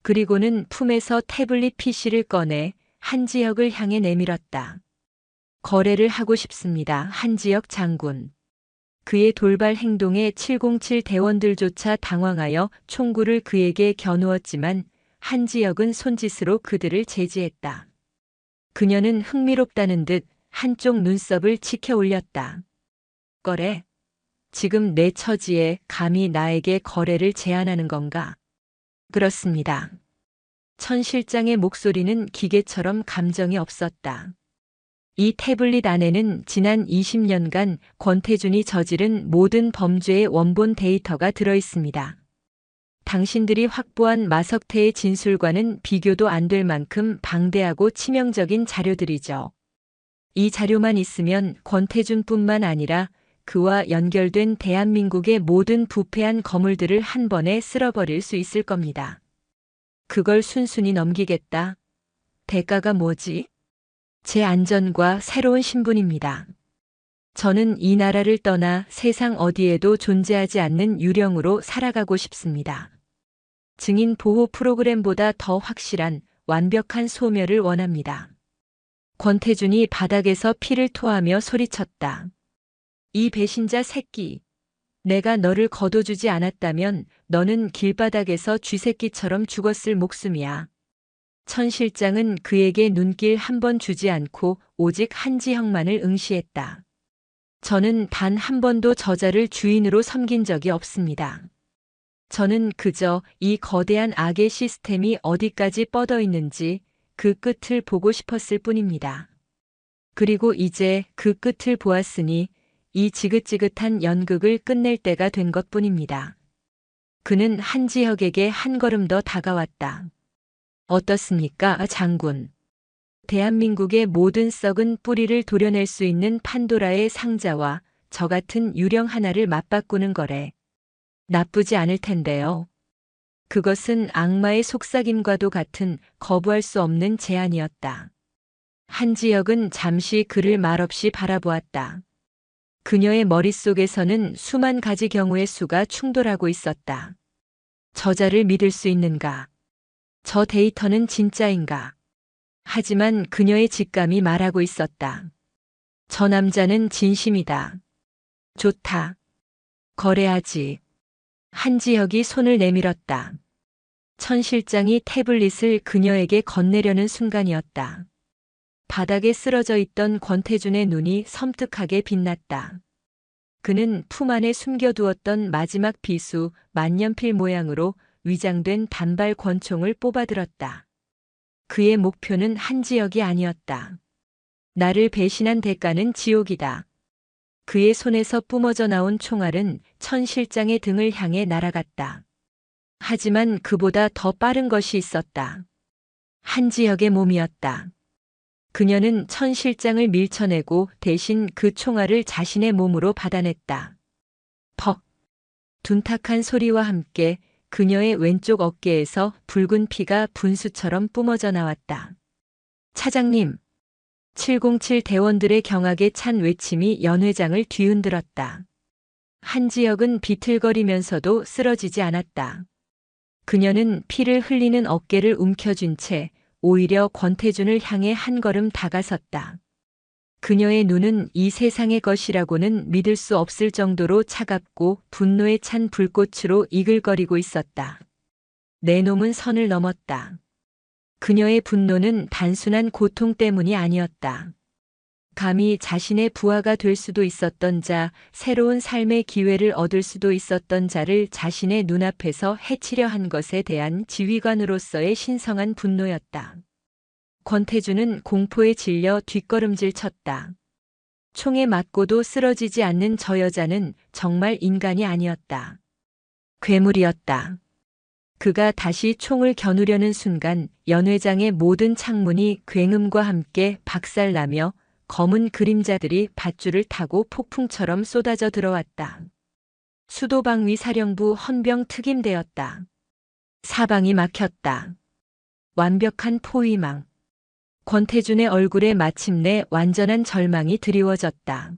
그리고는 품에서 태블릿 PC를 꺼내 한지혁을 향해 내밀었다. 거래를 하고 싶습니다, 한지혁 장군. 그의 돌발 행동에 707 대원들조차 당황하여 총구를 그에게 겨누었지만 한지혁은 손짓으로 그들을 제지했다. 그녀는 흥미롭다는 듯 한쪽 눈썹을 치켜 올렸다. 거래? 지금 내 처지에 감히 나에게 거래를 제안하는 건가? 그렇습니다. 천 실장의 목소리는 기계처럼 감정이 없었다. 이 태블릿 안에는 지난 20년간 권태준이 저지른 모든 범죄의 원본 데이터가 들어 있습니다. 당신들이 확보한 마석태의 진술과는 비교도 안 될 만큼 방대하고 치명적인 자료들이죠. 이 자료만 있으면 권태준뿐만 아니라 그와 연결된 대한민국의 모든 부패한 거물들을 한 번에 쓸어버릴 수 있을 겁니다. 그걸 순순히 넘기겠다. 대가가 뭐지? 제 안전과 새로운 신분입니다. 저는 이 나라를 떠나 세상 어디에도 존재하지 않는 유령으로 살아가고 싶습니다. 증인 보호 프로그램보다 더 확실한 완벽한 소멸을 원합니다. 권태준이 바닥에서 피를 토하며 소리쳤다. 이 배신자 새끼. 내가 너를 거둬주지 않았다면 너는 길바닥에서 쥐새끼처럼 죽었을 목숨이야. 천 실장은 그에게 눈길 한 번 주지 않고 오직 한지혁만을 응시했다. 저는 단 한 번도 저자를 주인으로 섬긴 적이 없습니다. 저는 그저 이 거대한 악의 시스템이 어디까지 뻗어 있는지 그 끝을 보고 싶었을 뿐입니다. 그리고 이제 그 끝을 보았으니 이 지긋지긋한 연극을 끝낼 때가 된 것뿐입니다. 그는 한지혁에게 한 걸음 더 다가왔다. 어떻습니까, 장군? 대한민국의 모든 썩은 뿌리를 도려낼 수 있는 판도라의 상자와 저 같은 유령 하나를 맞바꾸는 거래. 나쁘지 않을 텐데요. 그것은 악마의 속삭임과도 같은 거부할 수 없는 제안이었다. 한지혁은 잠시 그를 말없이 바라보았다. 그녀의 머릿속에서는 수만 가지 경우의 수가 충돌하고 있었다. 저자를 믿을 수 있는가? 저 데이터는 진짜인가? 하지만 그녀의 직감이 말하고 있었다. 저 남자는 진심이다. 좋다. 거래하지. 한지혁이 손을 내밀었다. 천 실장이 태블릿을 그녀에게 건네려는 순간이었다. 바닥에 쓰러져 있던 권태준의 눈이 섬뜩하게 빛났다. 그는 품 안에 숨겨두었던 마지막 비수 만년필 모양으로 위장된 단발 권총을 뽑아들었다. 그의 목표는 한지혁이 아니었다. 나를 배신한 대가는 지옥이다. 그의 손에서 뿜어져 나온 총알은 천 실장의 등을 향해 날아갔다. 하지만 그보다 더 빠른 것이 있었다. 한지혁의 몸이었다. 그녀는 천 실장을 밀쳐내고 대신 그 총알을 자신의 몸으로 받아냈다. 퍽! 둔탁한 소리와 함께 그녀의 왼쪽 어깨에서 붉은 피가 분수처럼 뿜어져 나왔다. 차장님! 707 대원들의 경악에 찬 외침이 연회장을 뒤흔들었다. 한지혁은 비틀거리면서도 쓰러지지 않았다. 그녀는 피를 흘리는 어깨를 움켜쥔 채 오히려 권태준을 향해 한 걸음 다가섰다. 그녀의 눈은 이 세상의 것이라고는 믿을 수 없을 정도로 차갑고 분노에 찬 불꽃으로 이글거리고 있었다. 내 놈은 선을 넘었다. 그녀의 분노는 단순한 고통 때문이 아니었다. 감히 자신의 부하가 될 수도 있었던 자, 새로운 삶의 기회를 얻을 수도 있었던 자를 자신의 눈앞에서 해치려 한 것에 대한 지휘관으로서의 신성한 분노였다. 권태주는 공포에 질려 뒷걸음질 쳤다. 총에 맞고도 쓰러지지 않는 저 여자는 정말 인간이 아니었다. 괴물이었다. 그가 다시 총을 겨누려는 순간 연회장의 모든 창문이 굉음과 함께 박살나며 검은 그림자들이 밧줄을 타고 폭풍처럼 쏟아져 들어왔다. 수도방위 사령부 헌병 특임대였다. 사방이 막혔다. 완벽한 포위망. 권태준의 얼굴에 마침내 완전한 절망이 드리워졌다.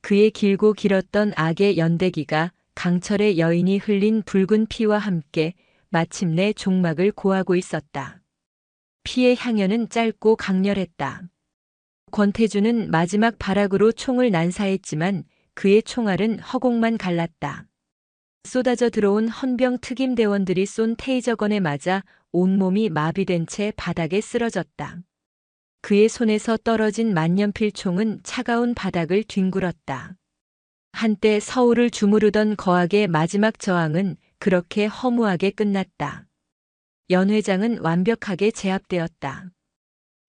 그의 길고 길었던 악의 연대기가 강철의 여인이 흘린 붉은 피와 함께 마침내 종막을 고하고 있었다. 피의 향연은 짧고 강렬했다. 권태준은 마지막 발악으로 총을 난사했지만 그의 총알은 허공만 갈랐다. 쏟아져 들어온 헌병 특임대원들이 쏜 테이저건에 맞아 온몸이 마비된 채 바닥에 쓰러졌다. 그의 손에서 떨어진 만년필 총은 차가운 바닥을 뒹굴었다. 한때 서울을 주무르던 거악의 마지막 저항은 그렇게 허무하게 끝났다. 연 회장은 완벽하게 제압되었다.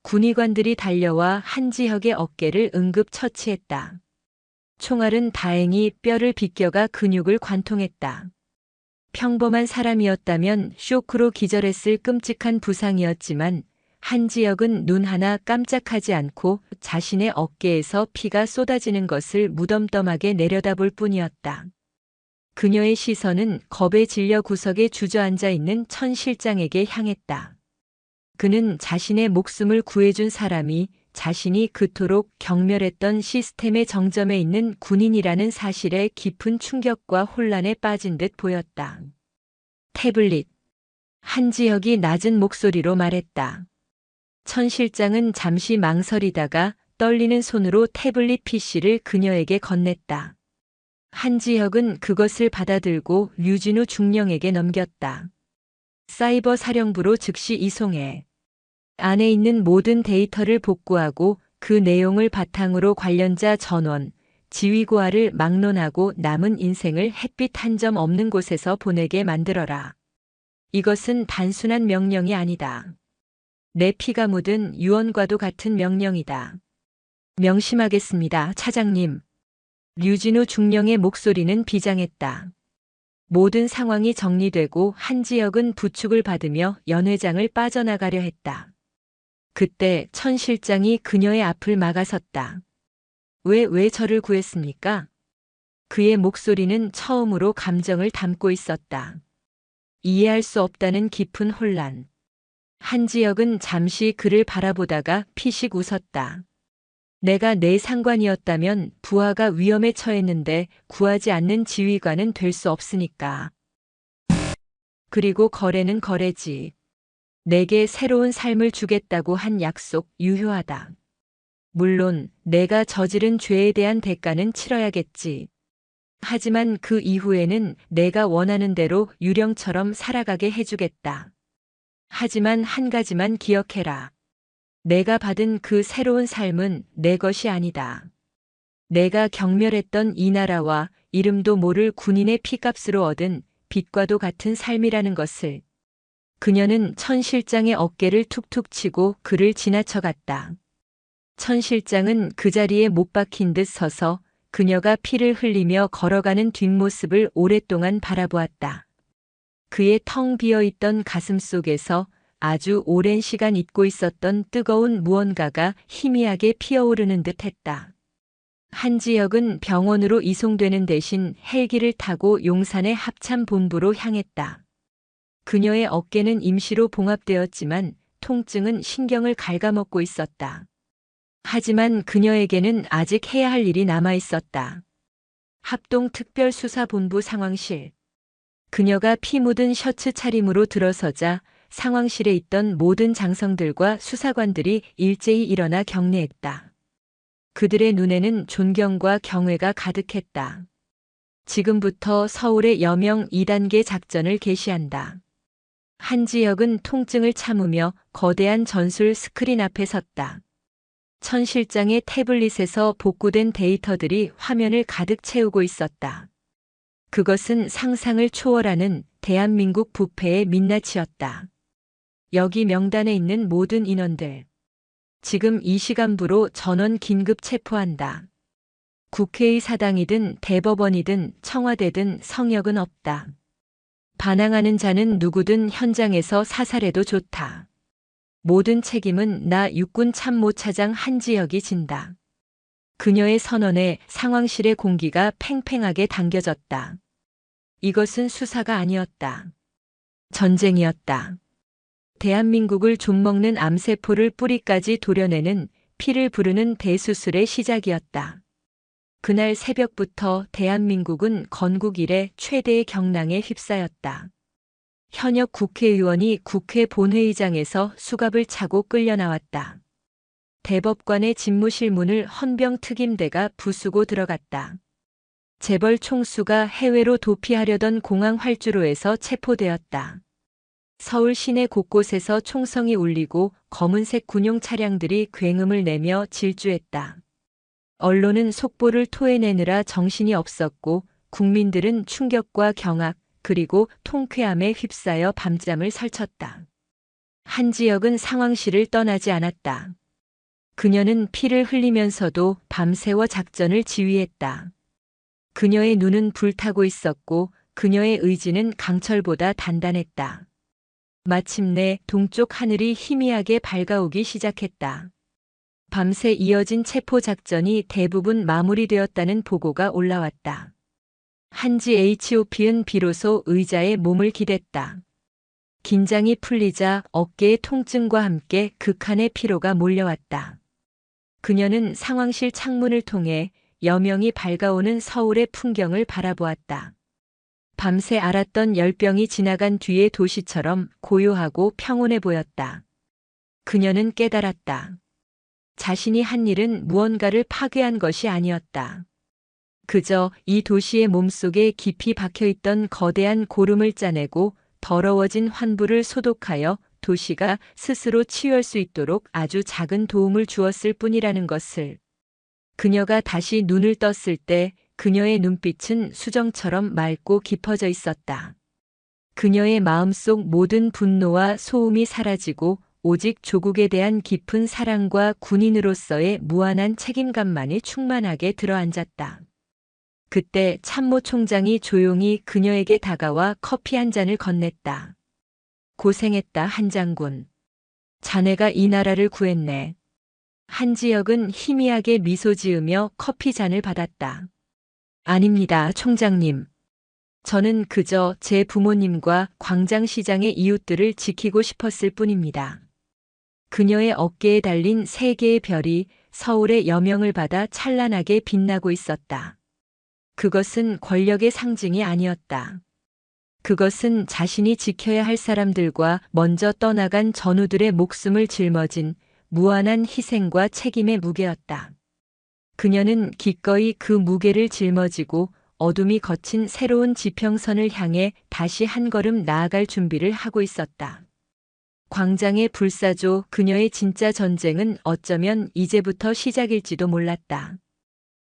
군의관들이 달려와 한지혁의 어깨를 응급 처치했다. 총알은 다행히 뼈를 비껴가 근육을 관통했다. 평범한 사람이었다면 쇼크로 기절했을 끔찍한 부상이었지만 한지혁은 눈 하나 깜짝하지 않고 자신의 어깨에서 피가 쏟아지는 것을 무덤덤하게 내려다볼 뿐이었다. 그녀의 시선은 겁에 질려 구석에 주저앉아 있는 천 실장에게 향했다. 그는 자신의 목숨을 구해준 사람이 자신이 그토록 경멸했던 시스템의 정점에 있는 군인이라는 사실에 깊은 충격과 혼란에 빠진 듯 보였다. 태블릿. 한지혁이 낮은 목소리로 말했다. 천 실장은 잠시 망설이다가 떨리는 손으로 태블릿 PC를 그녀에게 건넸다. 한지혁은 그것을 받아들고 류진우 중령에게 넘겼다. 사이버 사령부로 즉시 이송해. 안에 있는 모든 데이터를 복구하고 그 내용을 바탕으로 관련자 전원, 지휘고하를 막론하고 남은 인생을 햇빛 한 점 없는 곳에서 보내게 만들어라. 이것은 단순한 명령이 아니다. 내 피가 묻은 유언과도 같은 명령이다. 명심하겠습니다, 차장님. 류진우 중령의 목소리는 비장했다. 모든 상황이 정리되고 한지혁은 부축을 받으며 연 회장을 빠져나가려 했다. 그때 천 실장이 그녀의 앞을 막아섰다. 왜 저를 구했습니까? 그의 목소리는 처음으로 감정을 담고 있었다. 이해할 수 없다는 깊은 혼란. 한지혁은 잠시 그를 바라보다가 피식 웃었다. 내가 내 상관이었다면 부하가 위험에 처했는데 구하지 않는 지휘관은 될 수 없으니까. 그리고 거래는 거래지. 내게 새로운 삶을 주겠다고 한 약속 유효하다. 물론 내가 저지른 죄에 대한 대가는 치러야겠지. 하지만 그 이후에는 내가 원하는 대로 유령처럼 살아가게 해주겠다. 하지만 한 가지만 기억해라. 내가 받은 그 새로운 삶은 내 것이 아니다. 내가 경멸했던 이 나라와 이름도 모를 군인의 피값으로 얻은 빛과도 같은 삶이라는 것을. 그녀는 천 실장의 어깨를 툭툭 치고 그를 지나쳐갔다. 천 실장은 그 자리에 못 박힌 듯 서서 그녀가 피를 흘리며 걸어가는 뒷모습을 오랫동안 바라보았다. 그의 텅 비어있던 가슴 속에서 아주 오랜 시간 잊고 있었던 뜨거운 무언가가 희미하게 피어오르는 듯 했다. 한지혁은 병원으로 이송되는 대신 헬기를 타고 용산의 합참본부로 향했다. 그녀의 어깨는 임시로 봉합되었지만 통증은 신경을 갉아먹고 있었다. 하지만 그녀에게는 아직 해야 할 일이 남아 있었다. 합동특별수사본부 상황실. 그녀가 피 묻은 셔츠 차림으로 들어서자 상황실에 있던 모든 장성들과 수사관들이 일제히 일어나 경례했다. 그들의 눈에는 존경과 경외가 가득했다. 지금부터 서울의 여명 2단계 작전을 개시한다. 한지혁은 통증을 참으며 거대한 전술 스크린 앞에 섰다. 천 실장의 태블릿에서 복구된 데이터들이 화면을 가득 채우고 있었다. 그것은 상상을 초월하는 대한민국 부패의 민낯이었다. 여기 명단에 있는 모든 인원들. 지금 이 시간부로 전원 긴급 체포한다. 국회의 사당이든 대법원이든 청와대든 성역은 없다. 반항하는 자는 누구든 현장에서 사살해도 좋다. 모든 책임은 나 육군 참모차장 한지혁이 진다. 그녀의 선언에 상황실의 공기가 팽팽하게 당겨졌다. 이것은 수사가 아니었다. 전쟁이었다. 대한민국을 좀먹는 암세포를 뿌리까지 도려내는 피를 부르는 대수술의 시작이었다. 그날 새벽부터 대한민국은 건국 이래 최대의 경랑에 휩싸였다. 현역 국회의원이 국회 본회의장에서 수갑을 차고 끌려 나왔다. 대법관의 집무실 문을 헌병 특임대가 부수고 들어갔다. 재벌 총수가 해외로 도피하려던 공항 활주로에서 체포되었다. 서울 시내 곳곳에서 총성이 울리고 검은색 군용 차량들이 굉음을 내며 질주했다. 언론은 속보를 토해내느라 정신이 없었고 국민들은 충격과 경악 그리고 통쾌함에 휩싸여 밤잠을 설쳤다. 한지혁은 상황실을 떠나지 않았다. 그녀는 피를 흘리면서도 밤새워 작전을 지휘했다. 그녀의 눈은 불타고 있었고 그녀의 의지는 강철보다 단단했다. 마침내 동쪽 하늘이 희미하게 밝아오기 시작했다. 밤새 이어진 체포 작전이 대부분 마무리되었다는 보고가 올라왔다. 한지 HOP는 비로소 의자에 몸을 기댔다. 긴장이 풀리자 어깨의 통증과 함께 극한의 피로가 몰려왔다. 그녀는 상황실 창문을 통해 여명이 밝아오는 서울의 풍경을 바라보았다. 밤새 앓았던 열병이 지나간 뒤의 도시처럼 고요하고 평온해 보였다. 그녀는 깨달았다. 자신이 한 일은 무언가를 파괴한 것이 아니었다. 그저 이 도시의 몸속에 깊이 박혀있던 거대한 고름을 짜내고 더러워진 환부를 소독하여 도시가 스스로 치유할 수 있도록 아주 작은 도움을 주었을 뿐이라는 것을. 그녀가 다시 눈을 떴을 때 그녀의 눈빛은 수정처럼 맑고 깊어져 있었다. 그녀의 마음속 모든 분노와 소음이 사라지고 오직 조국에 대한 깊은 사랑과 군인으로서의 무한한 책임감만이 충만하게 들어앉았다. 그때 참모총장이 조용히 그녀에게 다가와 커피 한 잔을 건넸다. 고생했다, 한 장군. 자네가 이 나라를 구했네. 한지혁은 희미하게 미소 지으며 커피 잔을 받았다. 아닙니다, 총장님. 저는 그저 제 부모님과 광장시장의 이웃들을 지키고 싶었을 뿐입니다. 그녀의 어깨에 달린 세 개의 별이 서울의 여명을 받아 찬란하게 빛나고 있었다. 그것은 권력의 상징이 아니었다. 그것은 자신이 지켜야 할 사람들과 먼저 떠나간 전우들의 목숨을 짊어진 무한한 희생과 책임의 무게였다. 그녀는 기꺼이 그 무게를 짊어지고 어둠이 거친 새로운 지평선을 향해 다시 한 걸음 나아갈 준비를 하고 있었다. 광장의 불사조 그녀의 진짜 전쟁은 어쩌면 이제부터 시작일지도 몰랐다.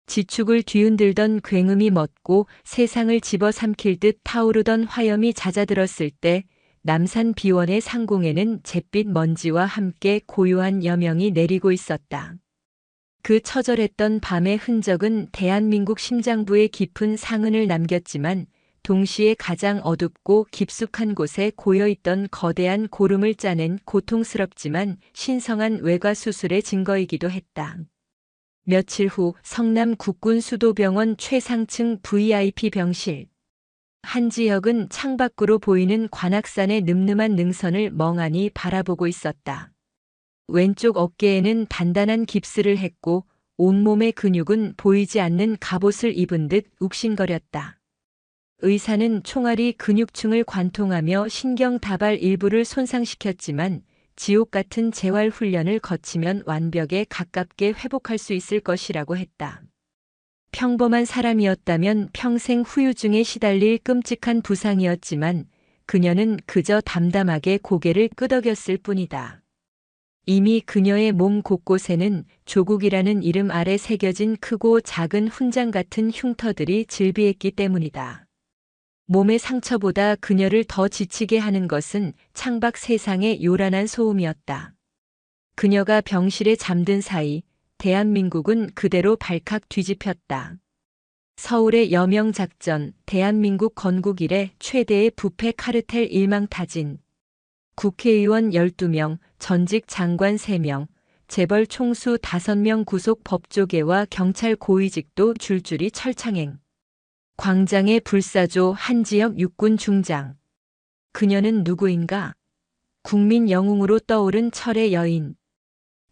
지축을 뒤흔들던 굉음이 멎고 세상을 집어삼킬 듯 타오르던 화염이 잦아들었을 때 남산 비원의 상공에는 잿빛 먼지와 함께 고요한 여명이 내리고 있었다. 그 처절했던 밤의 흔적은 대한민국 심장부에 깊은 상흔을 남겼지만 동시에 가장 어둡고 깊숙한 곳에 고여있던 거대한 고름을 짜낸 고통스럽지만 신성한 외과수술의 증거이기도 했다. 며칠 후 성남 국군수도병원 최상층 VIP 병실. 한지혁은 창밖으로 보이는 관악산의 늠름한 능선을 멍하니 바라보고 있었다. 왼쪽 어깨에는 단단한 깁스를 했고 온몸의 근육은 보이지 않는 갑옷을 입은 듯 욱신거렸다. 의사는 총알이 근육층을 관통하며 신경다발 일부를 손상시켰지만 지옥 같은 재활 훈련을 거치면 완벽에 가깝게 회복할 수 있을 것이라고 했다. 평범한 사람이었다면 평생 후유증에 시달릴 끔찍한 부상이었지만 그녀는 그저 담담하게 고개를 끄덕였을 뿐이다. 이미 그녀의 몸 곳곳에는 조국이라는 이름 아래 새겨진 크고 작은 훈장 같은 흉터들이 즐비했기 때문이다. 몸의 상처보다 그녀를 더 지치게 하는 것은 창밖 세상의 요란한 소음이었다. 그녀가 병실에 잠든 사이 대한민국은 그대로 발칵 뒤집혔다. 서울의 여명작전, 대한민국 건국 이래 최대의 부패 카르텔 일망타진. 국회의원 12명, 전직 장관 3명, 재벌 총수 5명 구속 법조계와 경찰 고위직도 줄줄이 철창행. 광장의 불사조 한지혁 육군 중장. 그녀는 누구인가? 국민 영웅으로 떠오른 철의 여인.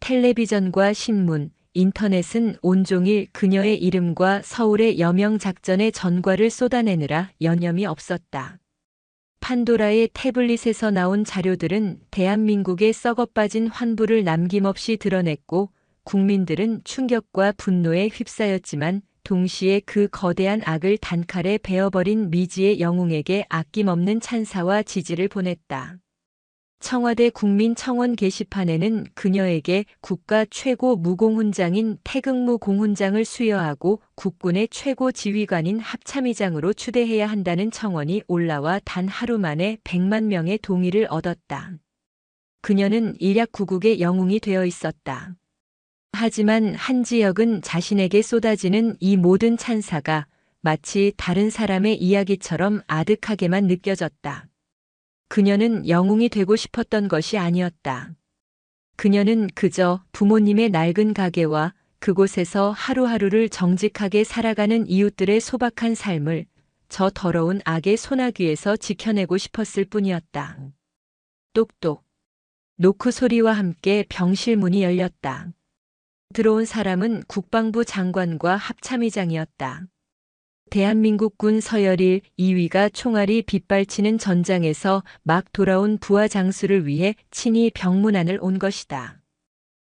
텔레비전과 신문, 인터넷은 온종일 그녀의 이름과 서울의 여명작전의 전과를 쏟아내느라 여념이 없었다. 판도라의 태블릿에서 나온 자료들은 대한민국의 썩어빠진 환부를 남김없이 드러냈고 국민들은 충격과 분노에 휩싸였지만 동시에 그 거대한 악을 단칼에 베어버린 미지의 영웅에게 아낌없는 찬사와 지지를 보냈다. 청와대 국민청원 게시판에는 그녀에게 국가 최고 무공훈장인 태극무 공훈장을 수여하고 국군의 최고 지휘관인 합참의장으로 추대해야 한다는 청원이 올라와 단 하루 만에 100만 명의 동의를 얻었다. 그녀는 일약구국의 영웅이 되어 있었다. 하지만 한지혁은 자신에게 쏟아지는 이 모든 찬사가 마치 다른 사람의 이야기처럼 아득하게만 느껴졌다. 그녀는 영웅이 되고 싶었던 것이 아니었다. 그녀는 그저 부모님의 낡은 가게와 그곳에서 하루하루를 정직하게 살아가는 이웃들의 소박한 삶을 저 더러운 악의 소나귀에서 지켜내고 싶었을 뿐이었다. 똑똑. 노크 소리와 함께 병실 문이 열렸다. 들어온 사람은 국방부 장관과 합참의장이었다. 대한민국군 서열일 2위가 총알이 빗발치는 전장에서 막 돌아온 부하 장수를 위해 친히 병문안을 온 것이다.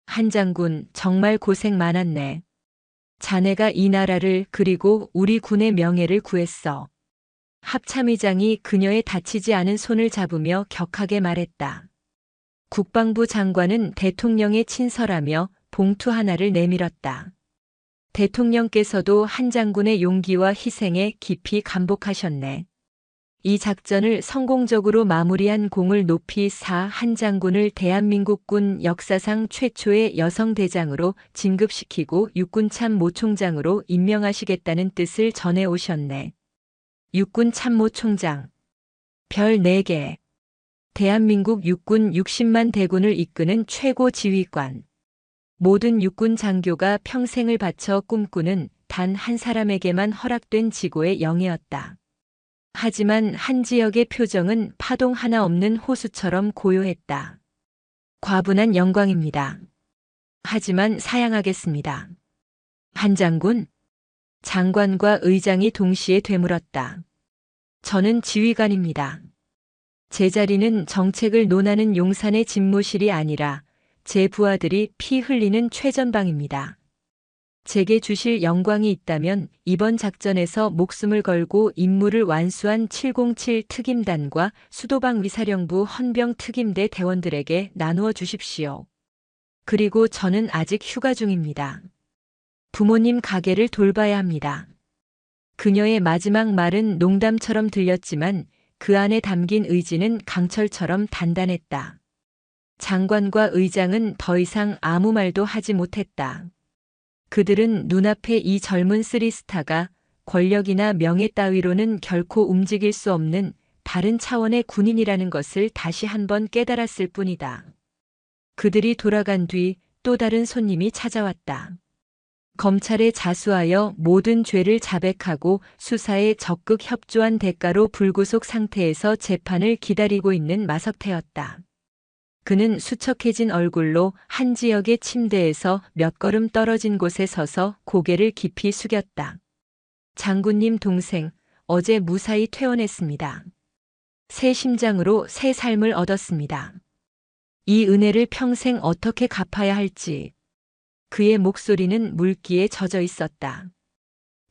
한 장군, 정말 고생 많았네. 자네가 이 나라를 그리고 우리 군의 명예를 구했어. 합참의장이 그녀의 다치지 않은 손을 잡으며 격하게 말했다. 국방부 장관은 대통령에 친설하며 봉투 하나를 내밀었다. 대통령께서도 한 장군의 용기와 희생에 깊이 감복하셨네. 이 작전을 성공적으로 마무리한 공을 높이 사 한 장군을 대한민국군 역사상 최초의 여성 대장으로 진급시키고 육군 참모총장으로 임명하시겠다는 뜻을 전해 오셨네. 육군 참모총장. 별 4개. 대한민국 육군 60만 대군을 이끄는 최고 지휘관. 모든 육군 장교가 평생을 바쳐 꿈꾸는 단 한 사람에게만 허락된 지고의 영예였다. 하지만 한지혁의 표정은 파동 하나 없는 호수처럼 고요했다. 과분한 영광입니다. 하지만 사양하겠습니다. 한 장군? 장관과 의장이 동시에 되물었다. 저는 지휘관입니다. 제 자리는 정책을 논하는 용산의 집무실이 아니라 제 부하들이 피 흘리는 최전방입니다. 제게 주실 영광이 있다면 이번 작전에서 목숨을 걸고 임무를 완수한 707 특임단과 수도방 위사령부 헌병 특임대 대원들에게 나누어 주십시오. 그리고 저는 아직 휴가 중입니다. 부모님 가게를 돌봐야 합니다. 그녀의 마지막 말은 농담처럼 들렸지만 그 안에 담긴 의지는 강철처럼 단단했다. 장관과 의장은 더 이상 아무 말도 하지 못했다. 그들은 눈앞에 이 젊은 쓰리스타가 권력이나 명예 따위로는 결코 움직일 수 없는 다른 차원의 군인이라는 것을 다시 한번 깨달았을 뿐이다. 그들이 돌아간 뒤 또 다른 손님이 찾아왔다. 검찰에 자수하여 모든 죄를 자백하고 수사에 적극 협조한 대가로 불구속 상태에서 재판을 기다리고 있는 마석태였다. 그는 수척해진 얼굴로 한지혁의 침대에서 몇 걸음 떨어진 곳에 서서 고개를 깊이 숙였다. 장군님 동생, 어제 무사히 퇴원했습니다. 새 심장으로 새 삶을 얻었습니다. 이 은혜를 평생 어떻게 갚아야 할지. 그의 목소리는 물기에 젖어 있었다.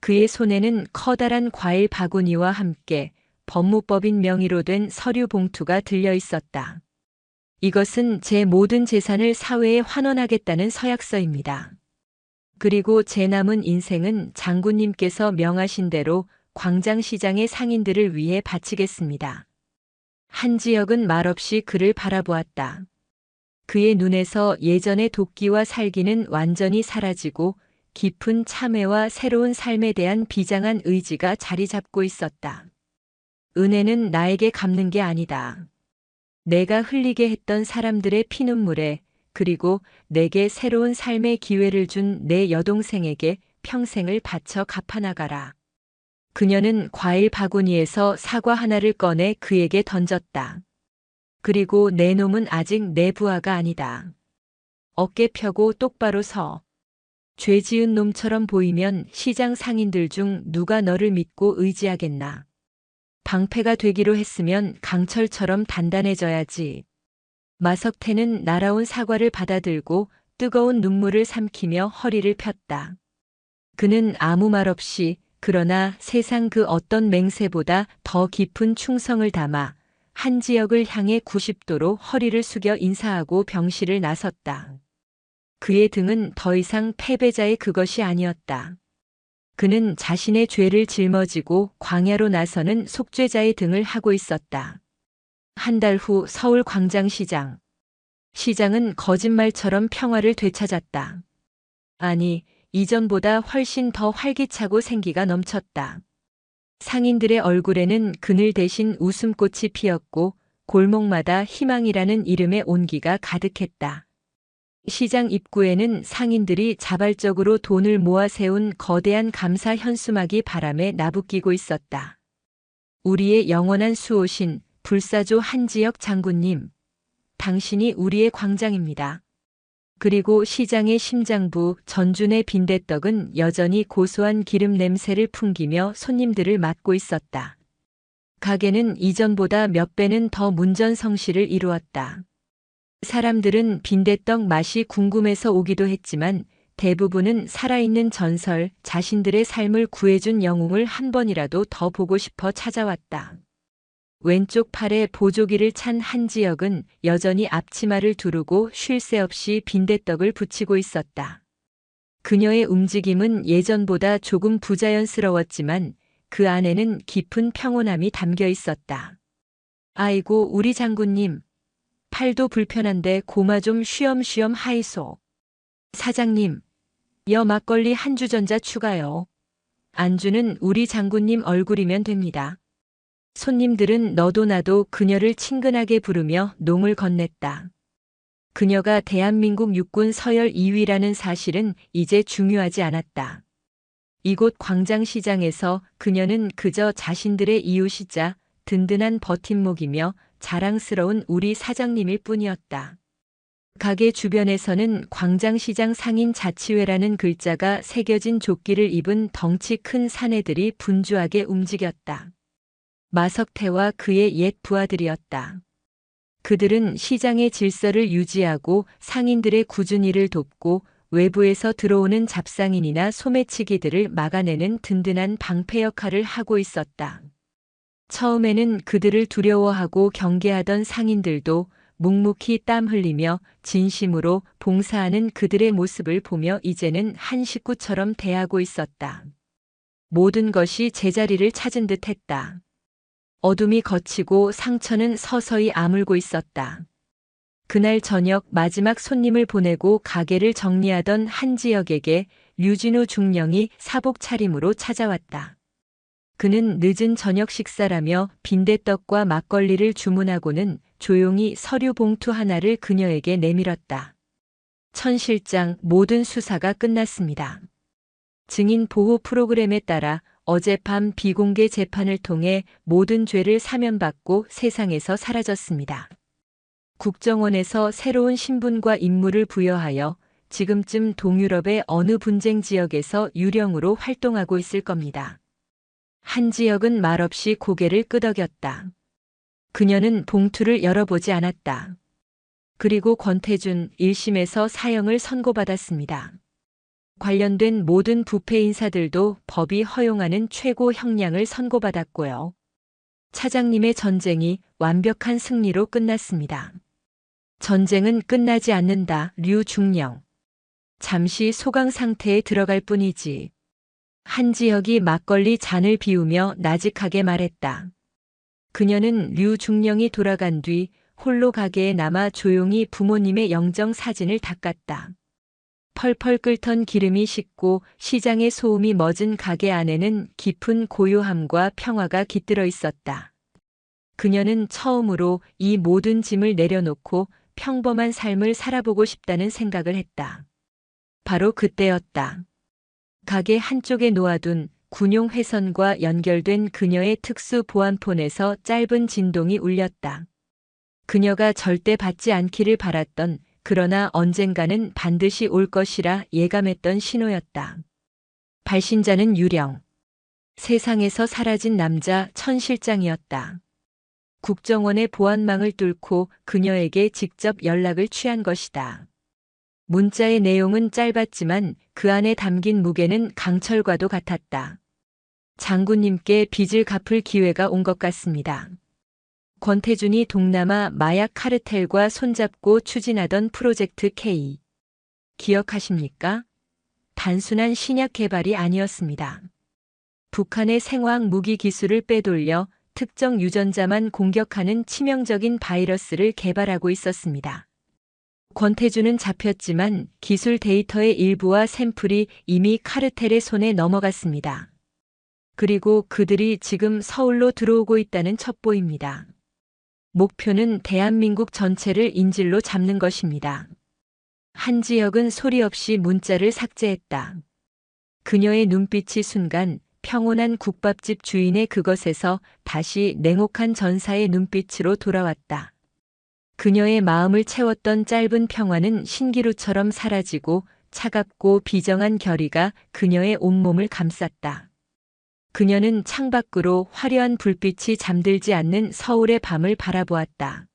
그의 손에는 커다란 과일 바구니와 함께 법무법인 명의로 된 서류 봉투가 들려 있었다. 이것은 제 모든 재산을 사회에 환원하겠다는 서약서입니다. 그리고 제 남은 인생은 장군님께서 명하신 대로 광장시장의 상인들을 위해 바치겠습니다. 한지혁은 말없이 그를 바라보았다. 그의 눈에서 예전의 도끼와 살기는 완전히 사라지고 깊은 참회와 새로운 삶에 대한 비장한 의지가 자리 잡고 있었다. 은혜는 나에게 갚는 게 아니다. 내가 흘리게 했던 사람들의 피눈물에, 그리고 내게 새로운 삶의 기회를 준 내 여동생에게 평생을 바쳐 갚아나가라. 그녀는 과일 바구니에서 사과 하나를 꺼내 그에게 던졌다. 그리고 내 놈은 아직 내 부하가 아니다. 어깨 펴고 똑바로 서. 죄 지은 놈처럼 보이면 시장 상인들 중 누가 너를 믿고 의지하겠나. 방패가 되기로 했으면 강철처럼 단단해져야지. 마석태는 날아온 사과를 받아들고 뜨거운 눈물을 삼키며 허리를 폈다. 그는 아무 말 없이, 그러나 세상 그 어떤 맹세보다 더 깊은 충성을 담아 한지혁을 향해 90도로 허리를 숙여 인사하고 병실을 나섰다. 그의 등은 더 이상 패배자의 그것이 아니었다. 그는 자신의 죄를 짊어지고 광야로 나서는 속죄자의 등을 하고 있었다. 한 달 후 서울 광장시장. 시장은 거짓말처럼 평화를 되찾았다. 아니, 이전보다 훨씬 더 활기차고 생기가 넘쳤다. 상인들의 얼굴에는 그늘 대신 웃음꽃이 피었고 골목마다 희망이라는 이름의 온기가 가득했다. 시장 입구에는 상인들이 자발적으로 돈을 모아 세운 거대한 감사 현수막이 바람에 나부끼고 있었다. 우리의 영원한 수호신 불사조 한지혁 장군님, 당신이 우리의 광장입니다. 그리고 시장의 심장부 전준의 빈대떡은 여전히 고소한 기름 냄새를 풍기며 손님들을 맞고 있었다. 가게는 이전보다 몇 배는 더 문전성시를 이루었다. 사람들은 빈대떡 맛이 궁금해서 오기도 했지만 대부분은 살아있는 전설, 자신들의 삶을 구해준 영웅을 한 번이라도 더 보고 싶어 찾아왔다. 왼쪽 팔에 보조기를 찬 한지혁은 여전히 앞치마를 두르고 쉴 새 없이 빈대떡을 부치고 있었다. 그녀의 움직임은 예전보다 조금 부자연스러웠지만 그 안에는 깊은 평온함이 담겨 있었다. 아이고, 우리 장군님. 팔도 불편한데 고마 좀 쉬엄쉬엄 하이소. 사장님, 여 막걸리 한 주전자 추가요. 안주는 우리 장군님 얼굴이면 됩니다. 손님들은 너도 나도 그녀를 친근하게 부르며 농을 건넸다. 그녀가 대한민국 육군 서열 2위라는 사실은 이제 중요하지 않았다. 이곳 광장시장에서 그녀는 그저 자신들의 이웃이자 든든한 버팀목이며 자랑스러운 우리 사장님일 뿐이었다. 가게 주변에서는 광장시장 상인자치회라는 글자가 새겨진 조끼를 입은 덩치 큰 사내들이 분주하게 움직였다. 마석태와 그의 옛 부하들이었다. 그들은 시장의 질서를 유지하고 상인들의 꾸준히 일을 돕고 외부에서 들어오는 잡상인이나 소매치기들을 막아내는 든든한 방패 역할을 하고 있었다. 처음에는 그들을 두려워하고 경계하던 상인들도 묵묵히 땀 흘리며 진심으로 봉사하는 그들의 모습을 보며 이제는 한 식구처럼 대하고 있었다. 모든 것이 제자리를 찾은 듯 했다. 어둠이 걷히고 상처는 서서히 아물고 있었다. 그날 저녁 마지막 손님을 보내고 가게를 정리하던 한지혁에게 류진우 중령이 사복 차림으로 찾아왔다. 그는 늦은 저녁 식사라며 빈대떡과 막걸리를 주문하고는 조용히 서류 봉투 하나를 그녀에게 내밀었다. 천 실장, 모든 수사가 끝났습니다. 증인 보호 프로그램에 따라 어젯밤 비공개 재판을 통해 모든 죄를 사면받고 세상에서 사라졌습니다. 국정원에서 새로운 신분과 임무를 부여하여 지금쯤 동유럽의 어느 분쟁 지역에서 유령으로 활동하고 있을 겁니다. 한지혁은 말없이 고개를 끄덕였다. 그녀는 봉투를 열어보지 않았다. 그리고 권태준 1심에서 사형을 선고받았습니다. 관련된 모든 부패 인사들도 법이 허용하는 최고 형량을 선고받았고요. 차장님의 전쟁이 완벽한 승리로 끝났습니다. 전쟁은 끝나지 않는다. 류중령. 잠시 소강 상태에 들어갈 뿐이지. 한지혁이 막걸리 잔을 비우며 나직하게 말했다. 그녀는 류중령이 돌아간 뒤 홀로 가게에 남아 조용히 부모님의 영정 사진을 닦았다. 펄펄 끓던 기름이 식고 시장의 소음이 멎은 가게 안에는 깊은 고요함과 평화가 깃들어 있었다. 그녀는 처음으로 이 모든 짐을 내려놓고 평범한 삶을 살아보고 싶다는 생각을 했다. 바로 그때였다. 가게 한쪽에 놓아둔 군용 회선과 연결된 그녀의 특수 보안폰에서 짧은 진동이 울렸다. 그녀가 절대 받지 않기를 바랐던, 그러나 언젠가는 반드시 올 것이라 예감했던 신호였다. 발신자는 유령. 세상에서 사라진 남자 천 실장이었다. 국정원의 보안망을 뚫고 그녀에게 직접 연락을 취한 것이다. 문자의 내용은 짧았지만 그 안에 담긴 무게는 강철과도 같았다. 장군님께 빚을 갚을 기회가 온 것 같습니다. 권태준이 동남아 마약 카르텔과 손잡고 추진하던 프로젝트 K. 기억하십니까? 단순한 신약 개발이 아니었습니다. 북한의 생화학 무기 기술을 빼돌려 특정 유전자만 공격하는 치명적인 바이러스를 개발하고 있었습니다. 권태준은 잡혔지만 기술 데이터의 일부와 샘플이 이미 카르텔의 손에 넘어갔습니다. 그리고 그들이 지금 서울로 들어오고 있다는 첩보입니다. 목표는 대한민국 전체를 인질로 잡는 것입니다. 한지혁은 소리 없이 문자를 삭제했다. 그녀의 눈빛이 순간 평온한 국밥집 주인의 그것에서 다시 냉혹한 전사의 눈빛으로 돌아왔다. 그녀의 마음을 채웠던 짧은 평화는 신기루처럼 사라지고 차갑고 비정한 결의가 그녀의 온몸을 감쌌다. 그녀는 창밖으로 화려한 불빛이 잠들지 않는 서울의 밤을 바라보았다.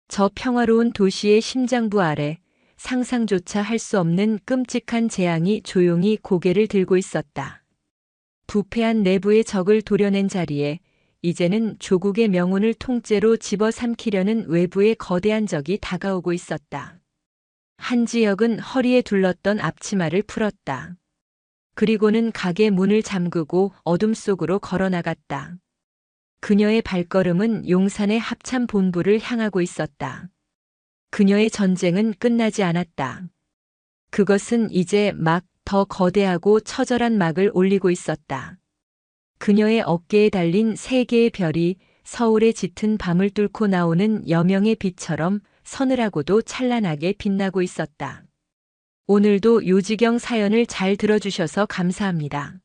저 평화로운 도시의 심장부 아래 상상조차 할 수 없는 끔찍한 재앙이 조용히 고개를 들고 있었다. 부패한 내부의 적을 도려낸 자리에 이제는 조국의 명운을 통째로 집어삼키려는 외부의 거대한 적이 다가오고 있었다. 한지혁은 허리에 둘렀던 앞치마를 풀었다. 그리고는 가게 문을 잠그고 어둠 속으로 걸어나갔다. 그녀의 발걸음은 용산의 합참 본부를 향하고 있었다. 그녀의 전쟁은 끝나지 않았다. 그것은 이제 막 더 거대하고 처절한 막을 올리고 있었다. 그녀의 어깨에 달린 세 개의 별이 서울의 짙은 밤을 뚫고 나오는 여명의 빛처럼 서늘하고도 찬란하게 빛나고 있었다. 오늘도 요지경 사연을 잘 들어주셔서 감사합니다.